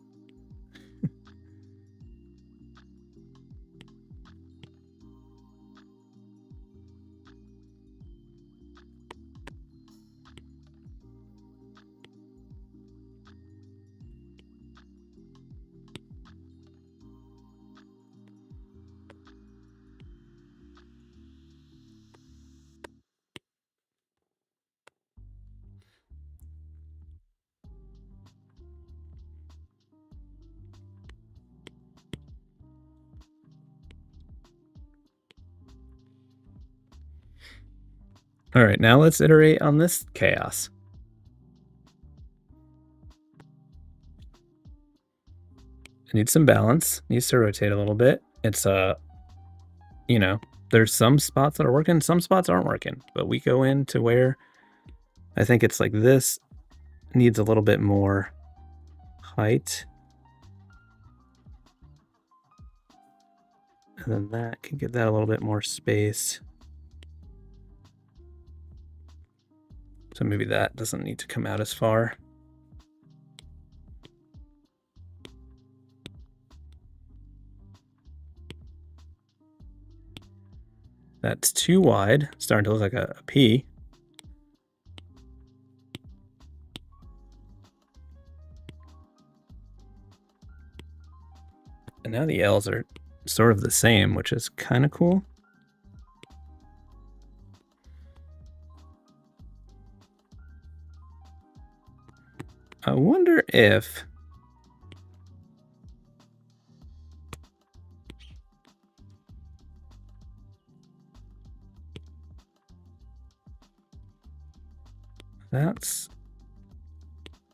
[SPEAKER 1] All right, now let's iterate on this chaos. It needs some balance, needs to rotate a little bit. It's, you know, there's some spots that are working, some spots aren't working, but we go into where I think it's like this needs a little bit more height. And then that can give that a little bit more space. So maybe that doesn't need to come out as far. That's too wide, starting to look like a P. And now the L's are sort of the same, which is kind of cool. I wonder if that's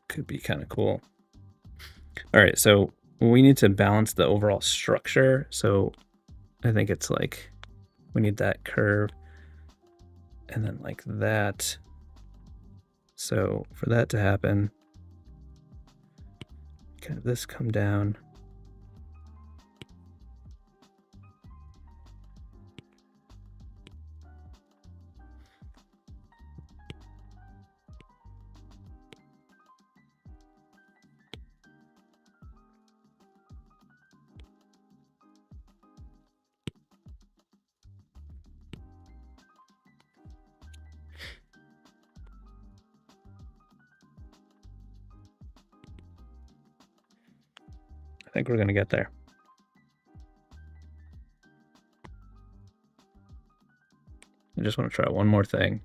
[SPEAKER 1] could be kind of cool. All right, so we need to balance the overall structure. So I think it's like we need that curve and then like that. So for that to happen, kind of this come down. I think we're going to get there. I just want to try one more thing.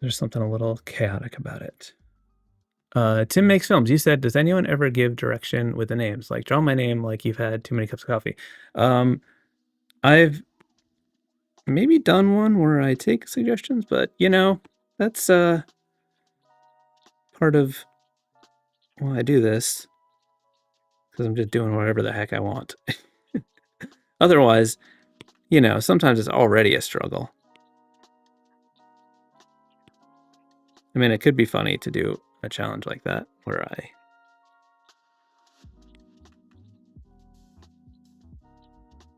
[SPEAKER 1] There's something a little chaotic about it. Tim Makes Films. You said, does anyone ever give direction with the names? Like, draw my name like you've had too many cups of coffee. I've maybe done one where I take suggestions, but, you know, that's part of why I do this. Because I'm just doing whatever the heck I want. Otherwise, you know, sometimes it's already a struggle. I mean, it could be funny to do a challenge like that where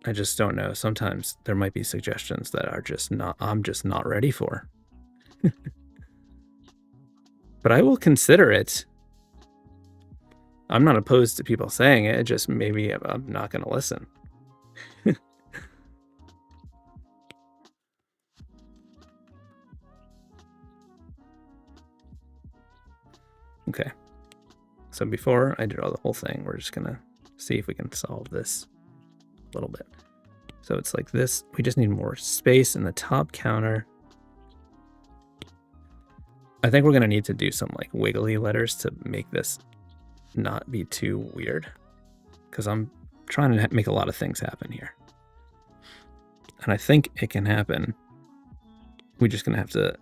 [SPEAKER 1] I just don't know. Sometimes there might be suggestions that are just not, I'm just not ready for. But I will consider it. I'm not opposed to people saying it, just maybe I'm not going to listen. Okay. So before I draw the whole thing, we're just going to see if we can solve this a little bit. So it's like this. We just need more space in the top counter. I think we're going to need to do some like wiggly letters to make this not be too weird, because I'm trying to make a lot of things happen here. And I think it can happen. We're just going to have to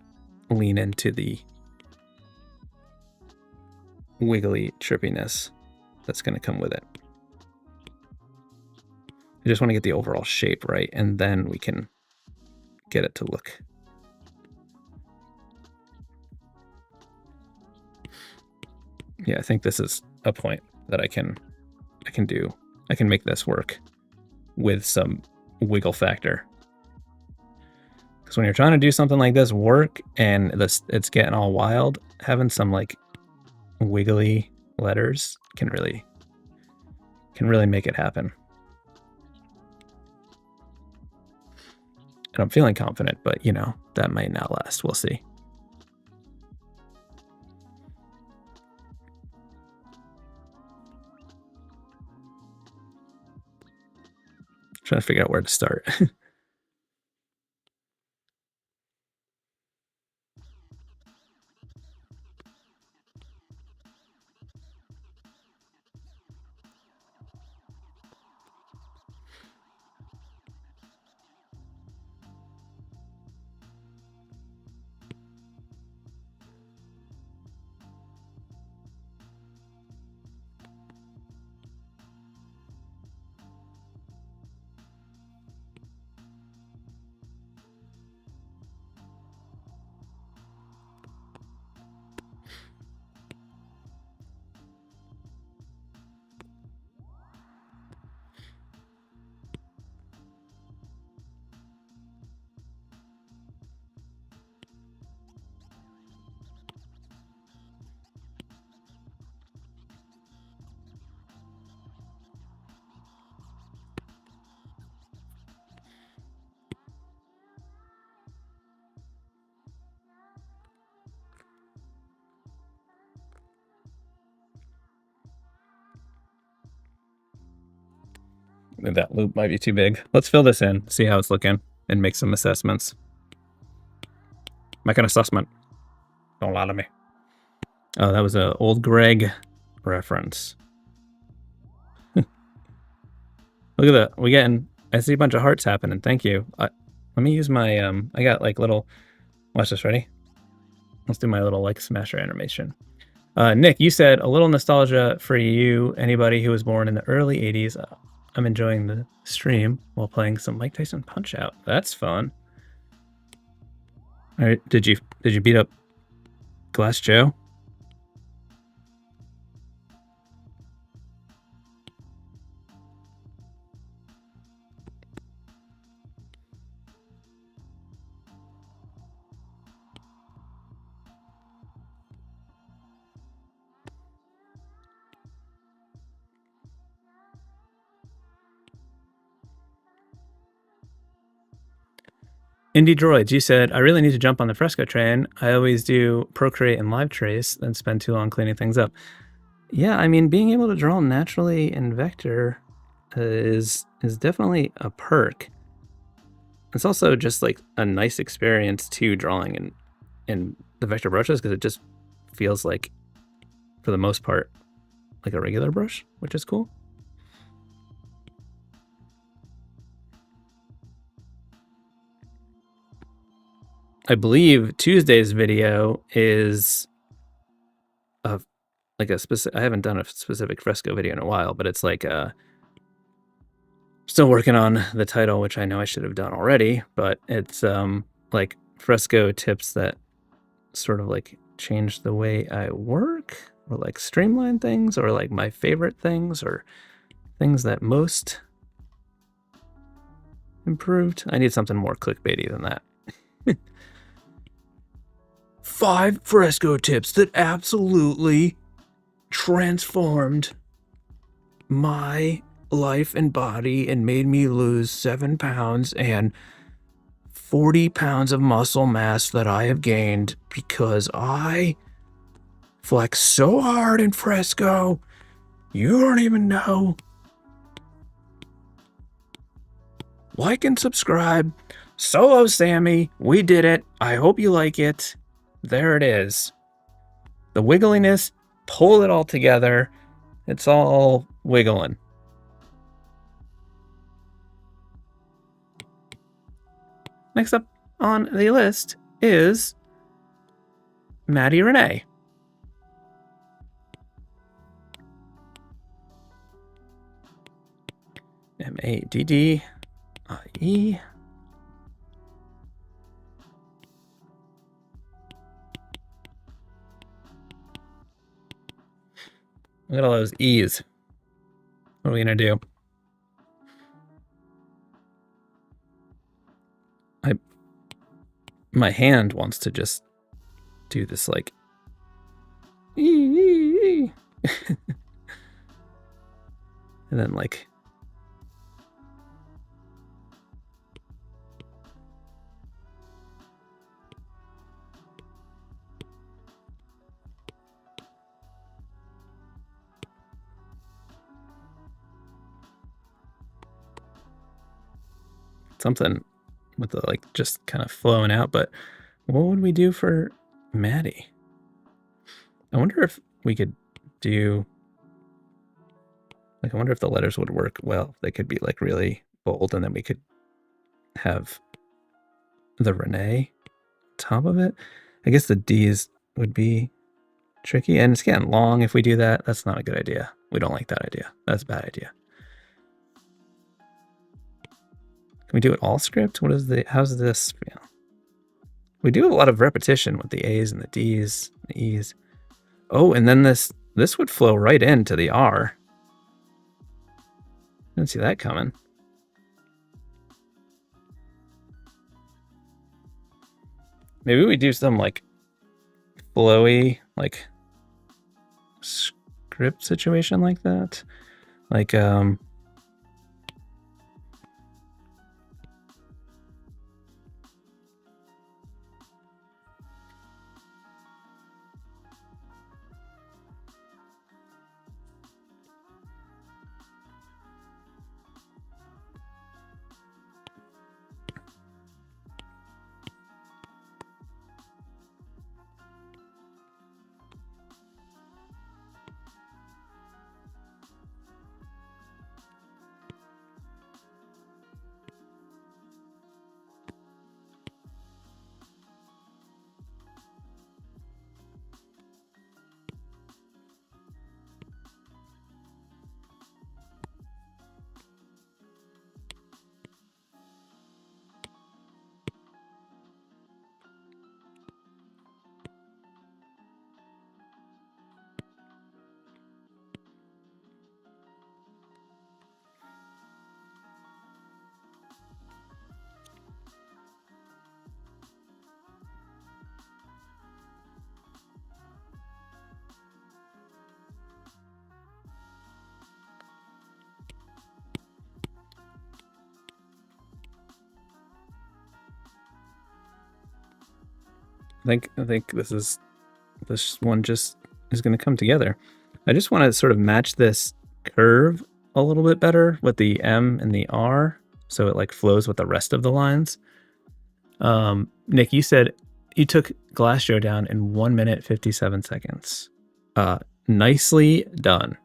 [SPEAKER 1] lean into the wiggly trippiness that's going to come with it. I just want to get the overall shape right, and then we can get it to look. Yeah, I think this is a point that I can do. I can make this work with some wiggle factor. Because when you're trying to do something like this work and it's getting all wild, having some like wiggly letters can really make it happen. And I'm feeling confident, but you know, that might not last. We'll see. Trying to figure out where to start. That loop might be too big. Let's fill this in, see how it's looking, and make some assessments. Make an assessment. Don't lie to me. Oh, that was an old Greg reference. Look at that. We getting. I see a bunch of hearts happening. Thank you. Let me use my. I got like little. Watch this. Ready? Let's do my little like smasher animation. Nick, you said a little nostalgia for you. Anybody who was born in the early '80s. I'm enjoying the stream while playing some Mike Tyson Punch Out. That's fun. All right, did you beat up Glass Joe? Indie Droids, you said, I really need to jump on the Fresco train. I always do Procreate and Live Trace, then spend too long cleaning things up. Yeah, I mean, being able to draw naturally in Vector is definitely a perk. It's also just like a nice experience too, drawing in the Vector brushes, because it just feels like, for the most part, like a regular brush, which is cool. I believe Tuesday's video is like a specific. I haven't done a specific Fresco video in a while, but it's like still working on the title, which I know I should have done already. But it's like Fresco tips that sort of like change the way I work, or like streamline things, or like my favorite things, or things that most improved. I need something more clickbaity than that. 5 Fresco tips that absolutely transformed my life and body and made me lose 7 pounds and 40 pounds of muscle mass that I have gained because I flex so hard in Fresco. You don't even know. Like and subscribe. Solo Sammy, we did it. I hope you like it. There it is. The wiggliness, pull it all together. It's all wiggling. Next up on the list is Maddie Renee. Maddie. Look at all those E's. What are we gonna do? My hand wants to just do this like and then like something with the like just kind of flowing out. But what would we do for Maddie? I wonder if we could do like, I wonder if the letters would work well. They could be like really bold, and then we could have the Renee top of it. I guess the D's would be tricky, and it's getting long if we do that. That's not a good idea. We don't like that idea. That's a bad idea. Can we do it all script? How's this feel? We do a lot of repetition with the A's and the D's, the E's. Oh, and then this would flow right into the R. Didn't see that coming. Maybe we do some like flowy, like script situation like that. Like, I think this one just is going to come together. I just want to sort of match this curve a little bit better with the M and the R, so it like flows with the rest of the lines. Nick, you said you took Glass Joe down in 1 minute 57 seconds. Nicely done.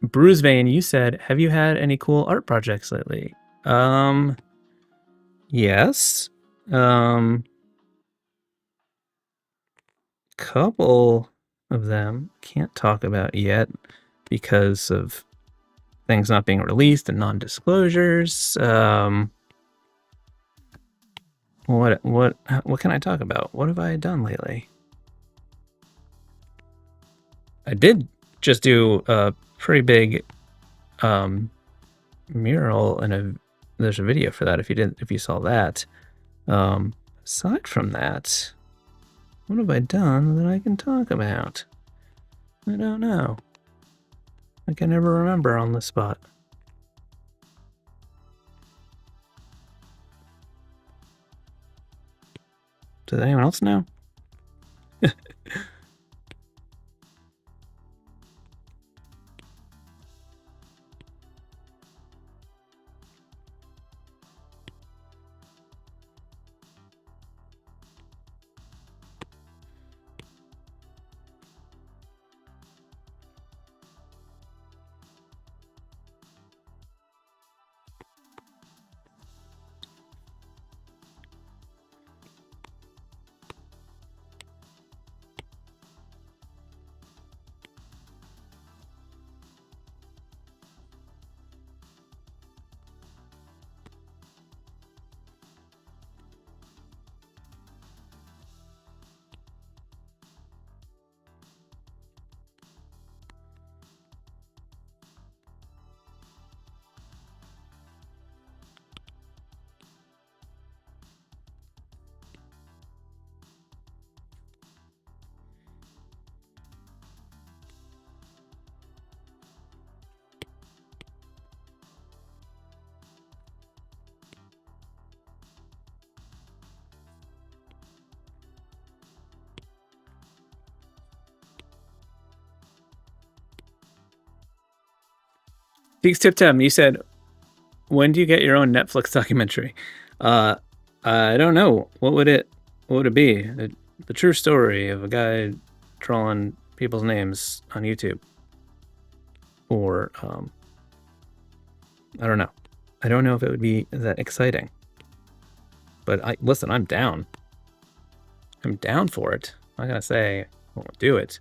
[SPEAKER 1] Bruise Vein, you said, have you had any cool art projects lately? Yes. Couple of them can't talk about yet because of things not being released and non-disclosures. What can I talk about? What have I done lately? I did just do a pretty big mural, and there's a video for that if you saw that. Aside from that, what have I done that I can talk about? I don't know. I can never remember on the spot. Does anyone else know? Peaks Tip Tem, you said, when do you get your own Netflix documentary? I don't know. What would it be? The true story of a guy drawing people's names on YouTube. Or, I don't know. I don't know if it would be that exciting. But listen, I'm down. I'm down for it. I'm not gonna say I won't do it.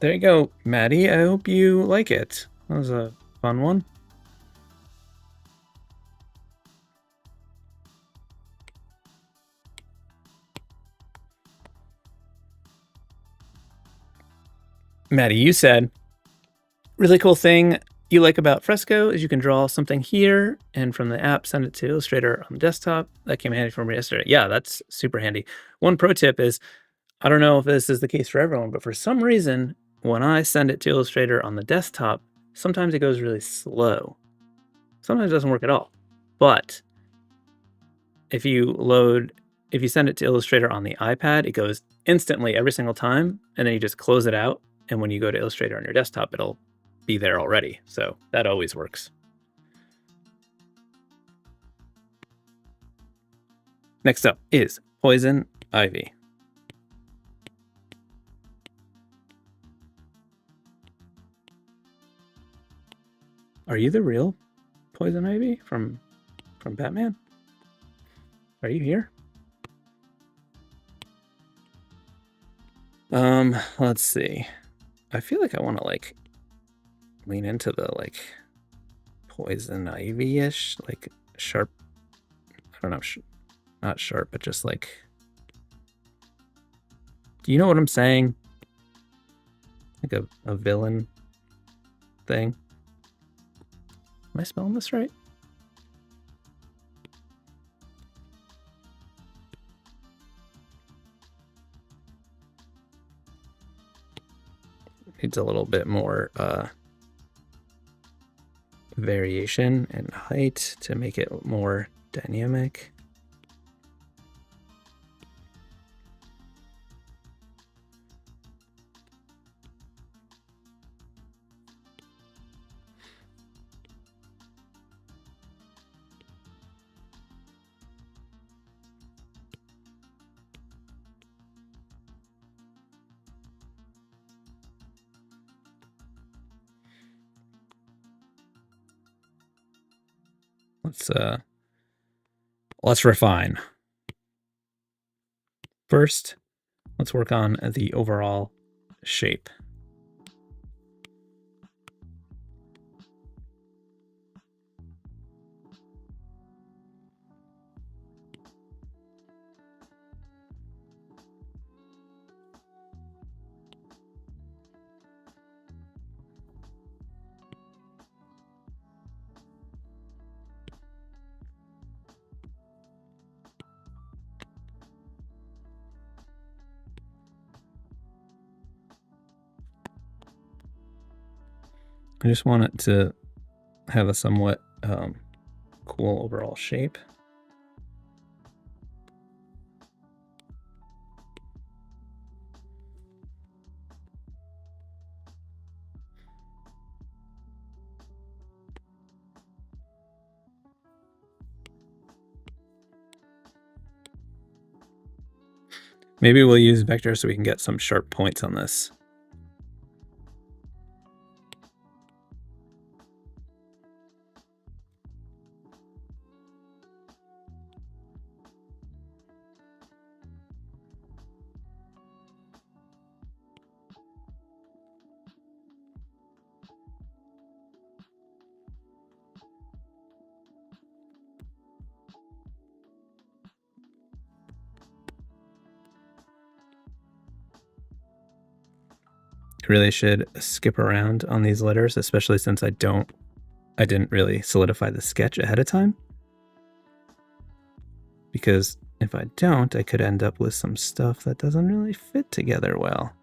[SPEAKER 1] There you go, Maddie. I hope you like it. That was a fun one. Maddie, you said, really cool thing you like about Fresco is you can draw something here and from the app send it to Illustrator on the desktop. That came handy for me yesterday. Yeah, that's super handy. One pro tip is, I don't know if this is the case for everyone, but for some reason, when I send it to Illustrator on the desktop, sometimes it goes really slow. Sometimes it doesn't work at all. But if you send it to Illustrator on the iPad, it goes instantly every single time, and then you just close it out. And when you go to Illustrator on your desktop, it'll be there already. So that always works. Next up is Poison Ivy. Are you the real Poison Ivy from Batman? Are you here? Let's see. I feel like I want to like lean into the like Poison Ivy-ish, like sharp. I don't know, not sharp, but just like. Do you know what I'm saying? Like a villain thing. Am I spelling this right? Needs a little bit more variation and height to make it more dynamic. Let's refine. First, let's work on the overall shape. I just want it to have a somewhat cool overall shape. Maybe we'll use vector so we can get some sharp points on this. I really should skip around on these letters, especially since I didn't really solidify the sketch ahead of time. Because if I don't, I could end up with some stuff that doesn't really fit together well.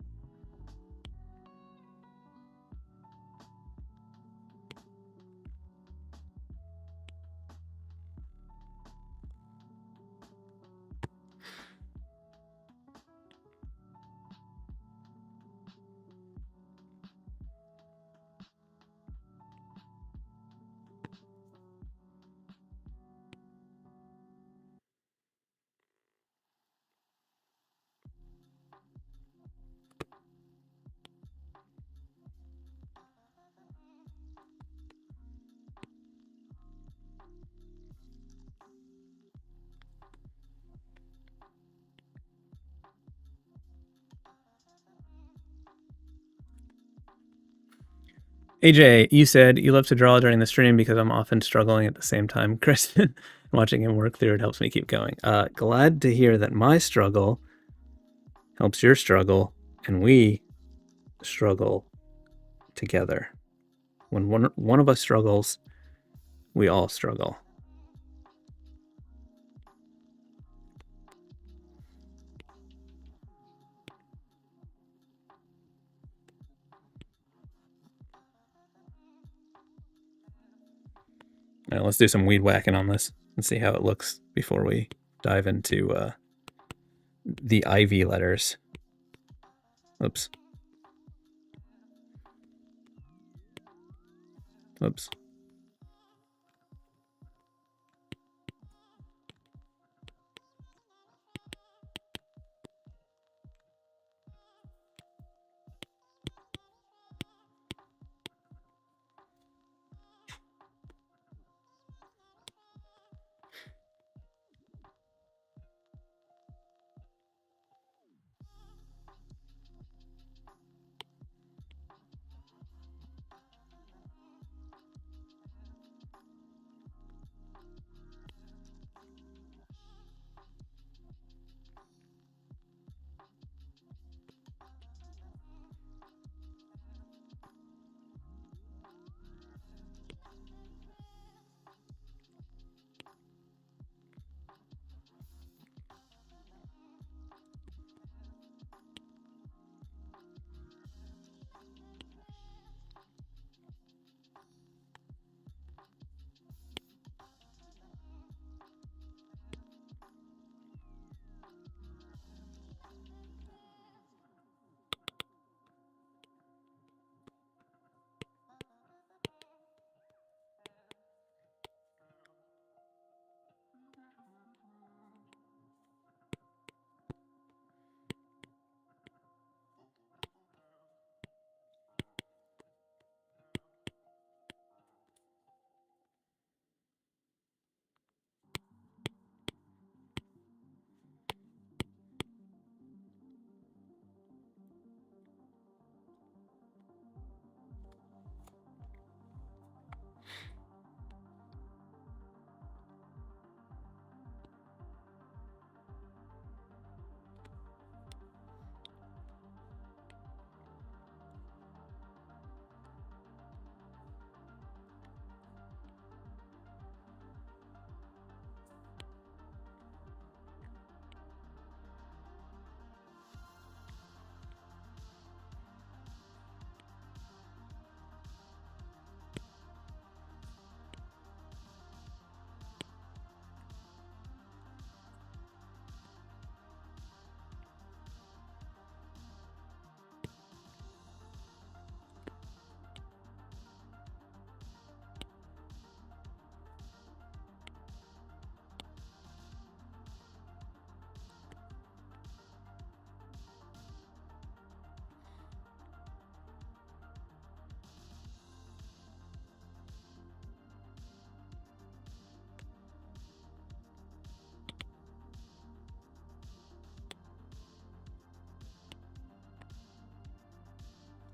[SPEAKER 1] AJ, you said you love to draw during the stream because I'm often struggling at the same time. Kristen, watching him work through it helps me keep going. Glad to hear that my struggle helps your struggle, and we struggle together. When one of us struggles, we all struggle. Now let's do some weed whacking on this and see how it looks before we dive into the Ivy letters. Oops. Oops.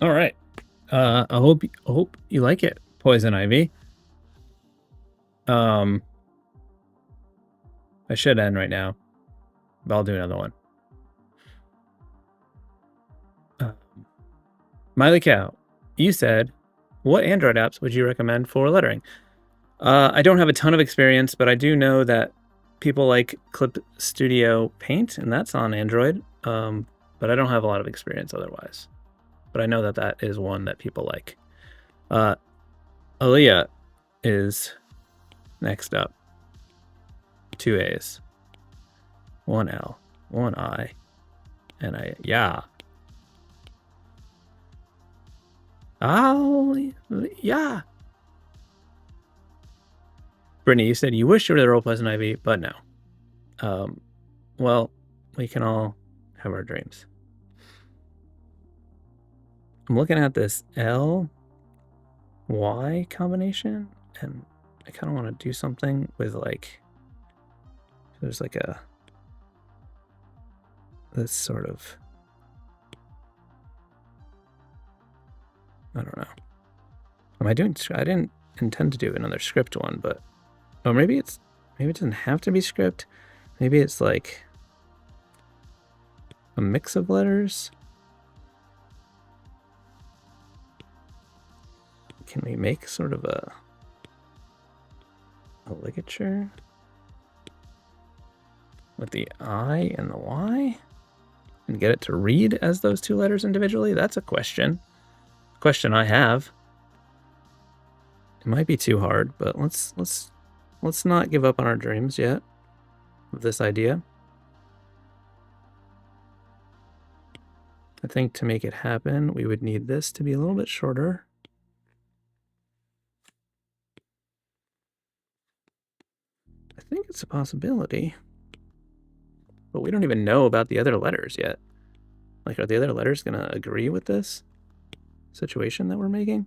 [SPEAKER 1] All right. I hope you like it, Poison Ivy. I should end right now, but I'll do another one. Miley Cow, you said, what Android apps would you recommend for lettering? I don't have a ton of experience, but I do know that people like Clip Studio Paint, and that's on Android. But I don't have a lot of experience otherwise. But I know that that is one that people like. Aaliyah is next up. 2 A's, 1 L, 1 I, and a yeah. Oh, yeah. Brittany, you said you wish you were the role Pleasant Ivy, but no. Well, we can all have our dreams. I'm looking at this L Y combination, and I kind of want to do something with like, there's like a, this sort of, I don't know. Am I doing, I didn't intend to do another script one, but, oh, maybe it doesn't have to be script. Maybe it's like a mix of letters. Can we make sort of a ligature with the I and the Y and get it to read as those two letters individually? That's a question. Question I have. It might be too hard, but let's not give up on our dreams yet of this idea. I think to make it happen, we would need this to be a little bit shorter. I think it's a possibility, but we don't even know about the other letters yet. Like, are the other letters gonna agree with this situation that we're making?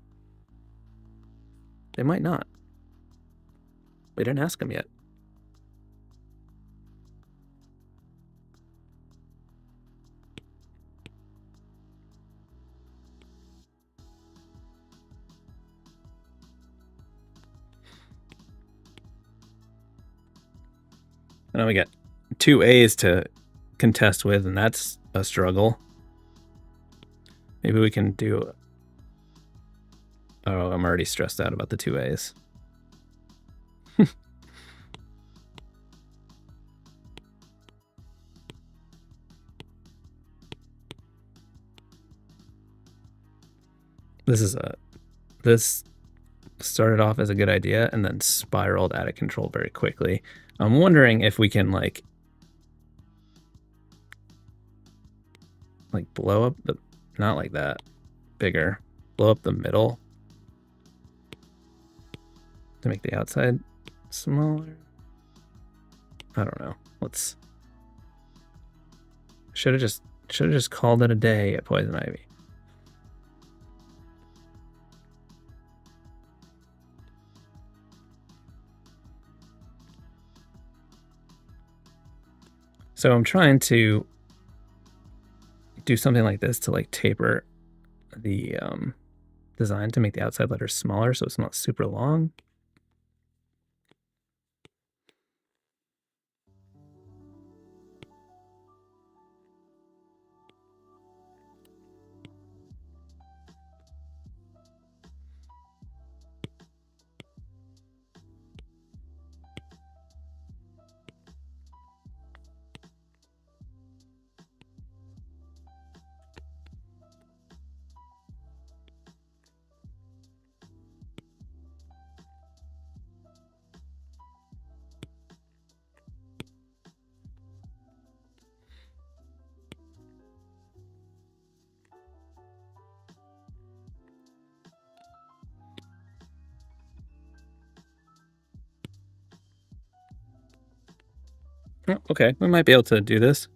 [SPEAKER 1] They might not. We didn't ask them yet. And then we got 2 A's to contest with, and that's a struggle. Maybe we can do... Oh, I'm already stressed out about the 2 A's. This started off as a good idea and then spiraled out of control very quickly. I'm wondering if we can like blow up the, not like that, bigger, blow up the middle to make the outside smaller. I don't know. Should have just called it a day at Poison Ivy. So I'm trying to do something like this to like taper the design to make the outside letters smaller so it's not super long. Oh, okay, we might be able to do this.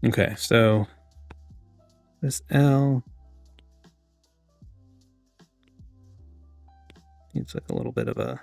[SPEAKER 1] Okay, so this L Looks like a little bit of a...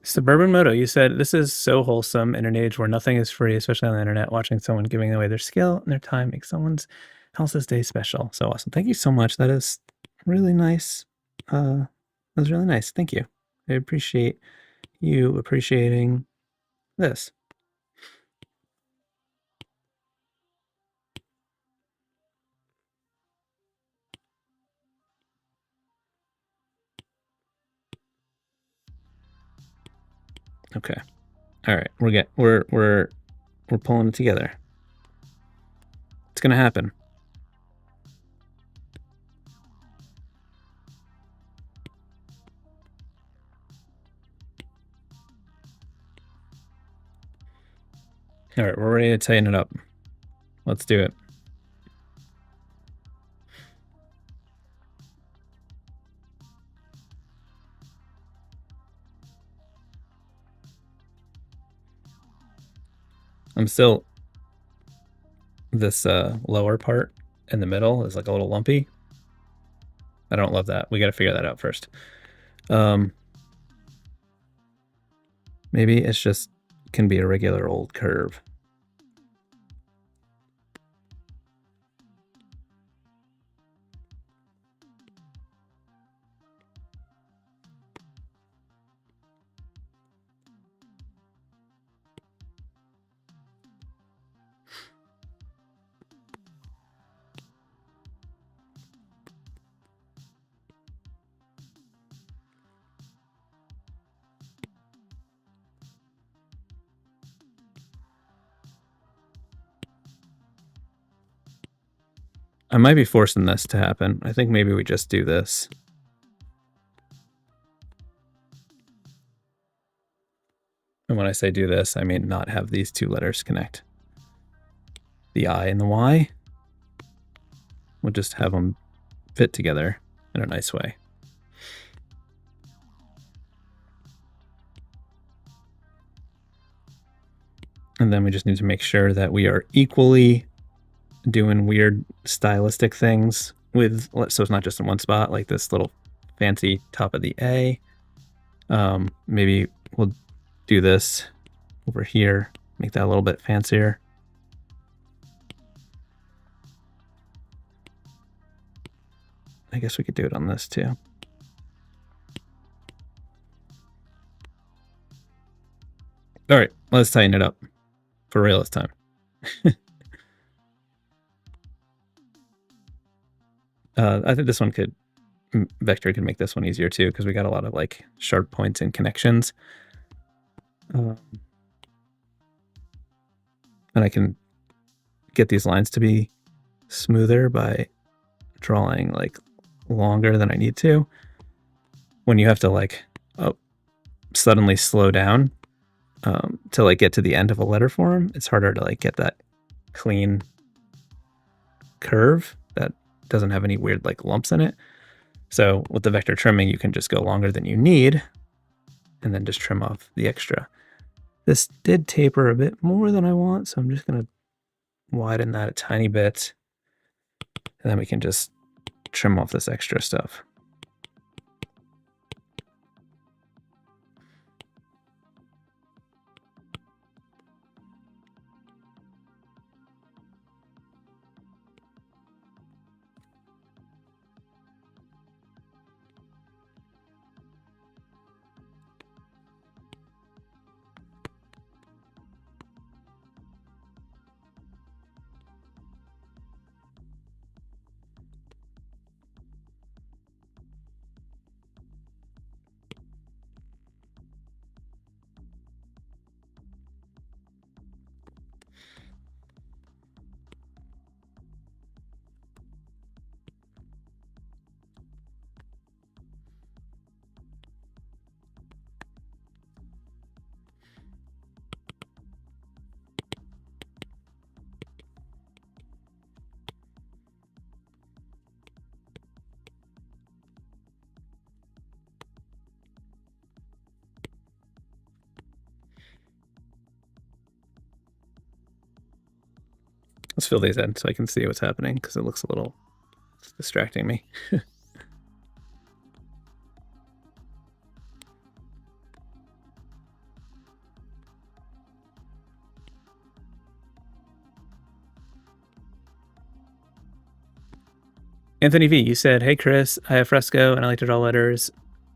[SPEAKER 1] Suburban Moto, you said, this is so wholesome in an age where nothing is free, especially on the internet. Watching someone giving away their skill and their time makes someone else's day special. So awesome. Thank you so much. That is really nice. That was really nice. Thank you. I appreciate you appreciating this. Okay. All right. We're pulling it together. It's gonna happen. All right, we're ready to tighten it up. Let's do it. I'm still... This lower part in the middle is like a little lumpy. I don't love that. We got to figure that out first. Maybe it's just can be a regular old curve. I might be forcing this to happen. I think maybe we just do this. And when I say do this, I mean not have these two letters connect. The I and the Y. We'll just have them fit together in a nice way. And then we just need to make sure that we are equally doing weird stylistic things with, so it's not just in one spot, like this little fancy top of the A. Maybe we'll do this over here, make that a little bit fancier. I guess we could do it on this too. All right, let's tighten it up for real this time. I think this one could, Vector could make this one easier too, because we got a lot of like sharp points and connections. And I can get these lines to be smoother by drawing like longer than I need to. When you have to like suddenly slow down to like get to the end of a letter form, it's harder to like get that clean curve that doesn't have any weird like lumps in it. So with the vector trimming, you can just go longer than you need and then just trim off the extra. This did taper a bit more than I want, so I'm just going to widen that a tiny bit, and then we can just trim off this extra stuff. Let's fill these in so I can see what's happening, because it looks a little distracting me. Anthony V, you said, "Hey Chris, I have Fresco and I like to draw letters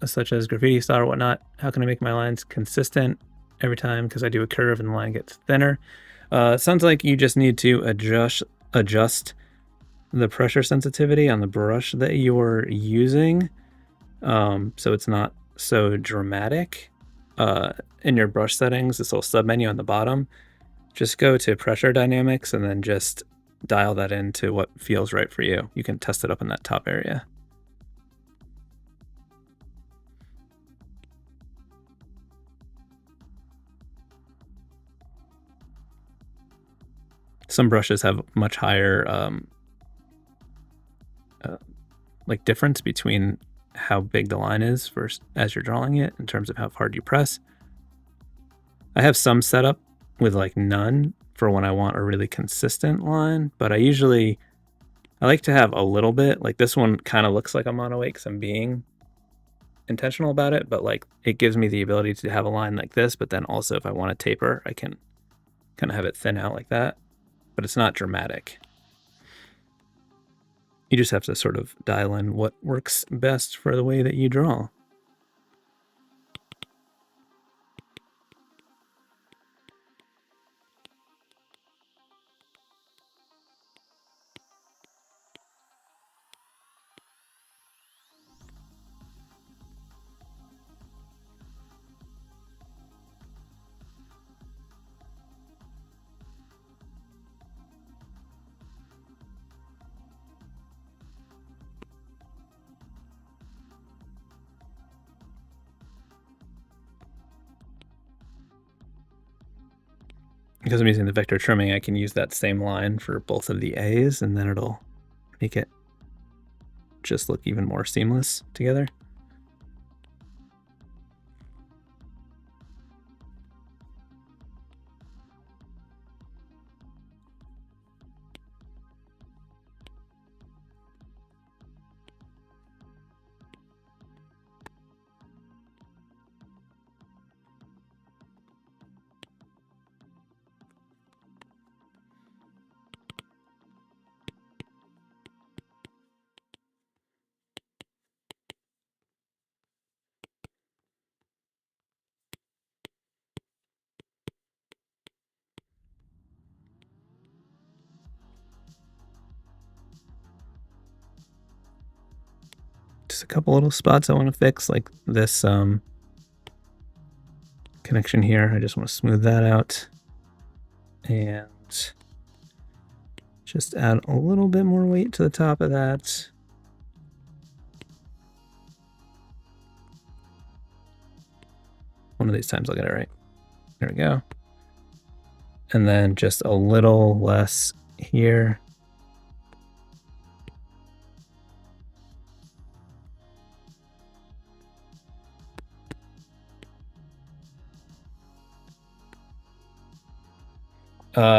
[SPEAKER 1] such as graffiti style or whatnot. How can I make my lines consistent every time? Because I do a curve and the line gets thinner." Sounds like you just need to adjust the pressure sensitivity on the brush that you're using, so it's not so dramatic. In your brush settings, this little sub menu on the bottom, just go to pressure dynamics and then just dial that into what feels right for you. You can test it up in that top area. Some brushes have much higher like difference between how big the line is versus as you're drawing it in terms of how hard you press. I have some set up with like none for when I want a really consistent line, but I like to have a little bit. Like this one kind of looks like I'm mono 8 because I'm being intentional about it, but like it gives me the ability to have a line like this, but then also if I want to taper, I can kind of have it thin out like that, but it's not dramatic. You just have to sort of dial in what works best for the way that you draw. Because I'm using the vector trimming, I can use that same line for both of the A's, and then it'll make it just look even more seamless together. Just a couple little spots I want to fix, like this connection here. I just want to smooth that out and just add a little bit more weight to the top of that. One of these times I'll get it right. There we go. And then just a little less here.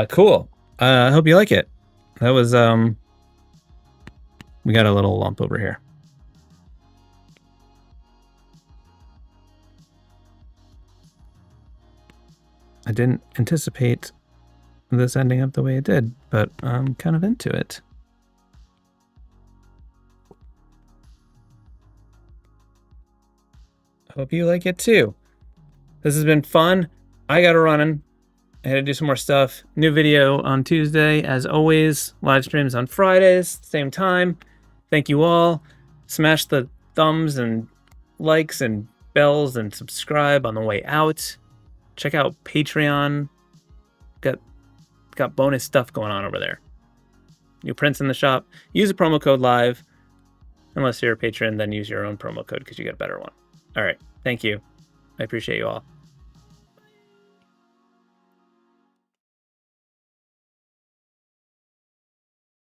[SPEAKER 1] Cool. I hope you like it. That was, we got a little lump over here. I didn't anticipate this ending up the way it did, but I'm kind of into it. Hope you like it too. This has been fun. I got to run. I had to do some more stuff. New video on Tuesday, as always. Live streams on Fridays, same time. Thank you all. Smash the thumbs and likes and bells and subscribe on the way out. Check out Patreon. Got bonus stuff going on over there. New prints in the shop. Use the promo code LIVE. Unless you're a patron, then use your own promo code because you get a better one. All right. Thank you. I appreciate you all.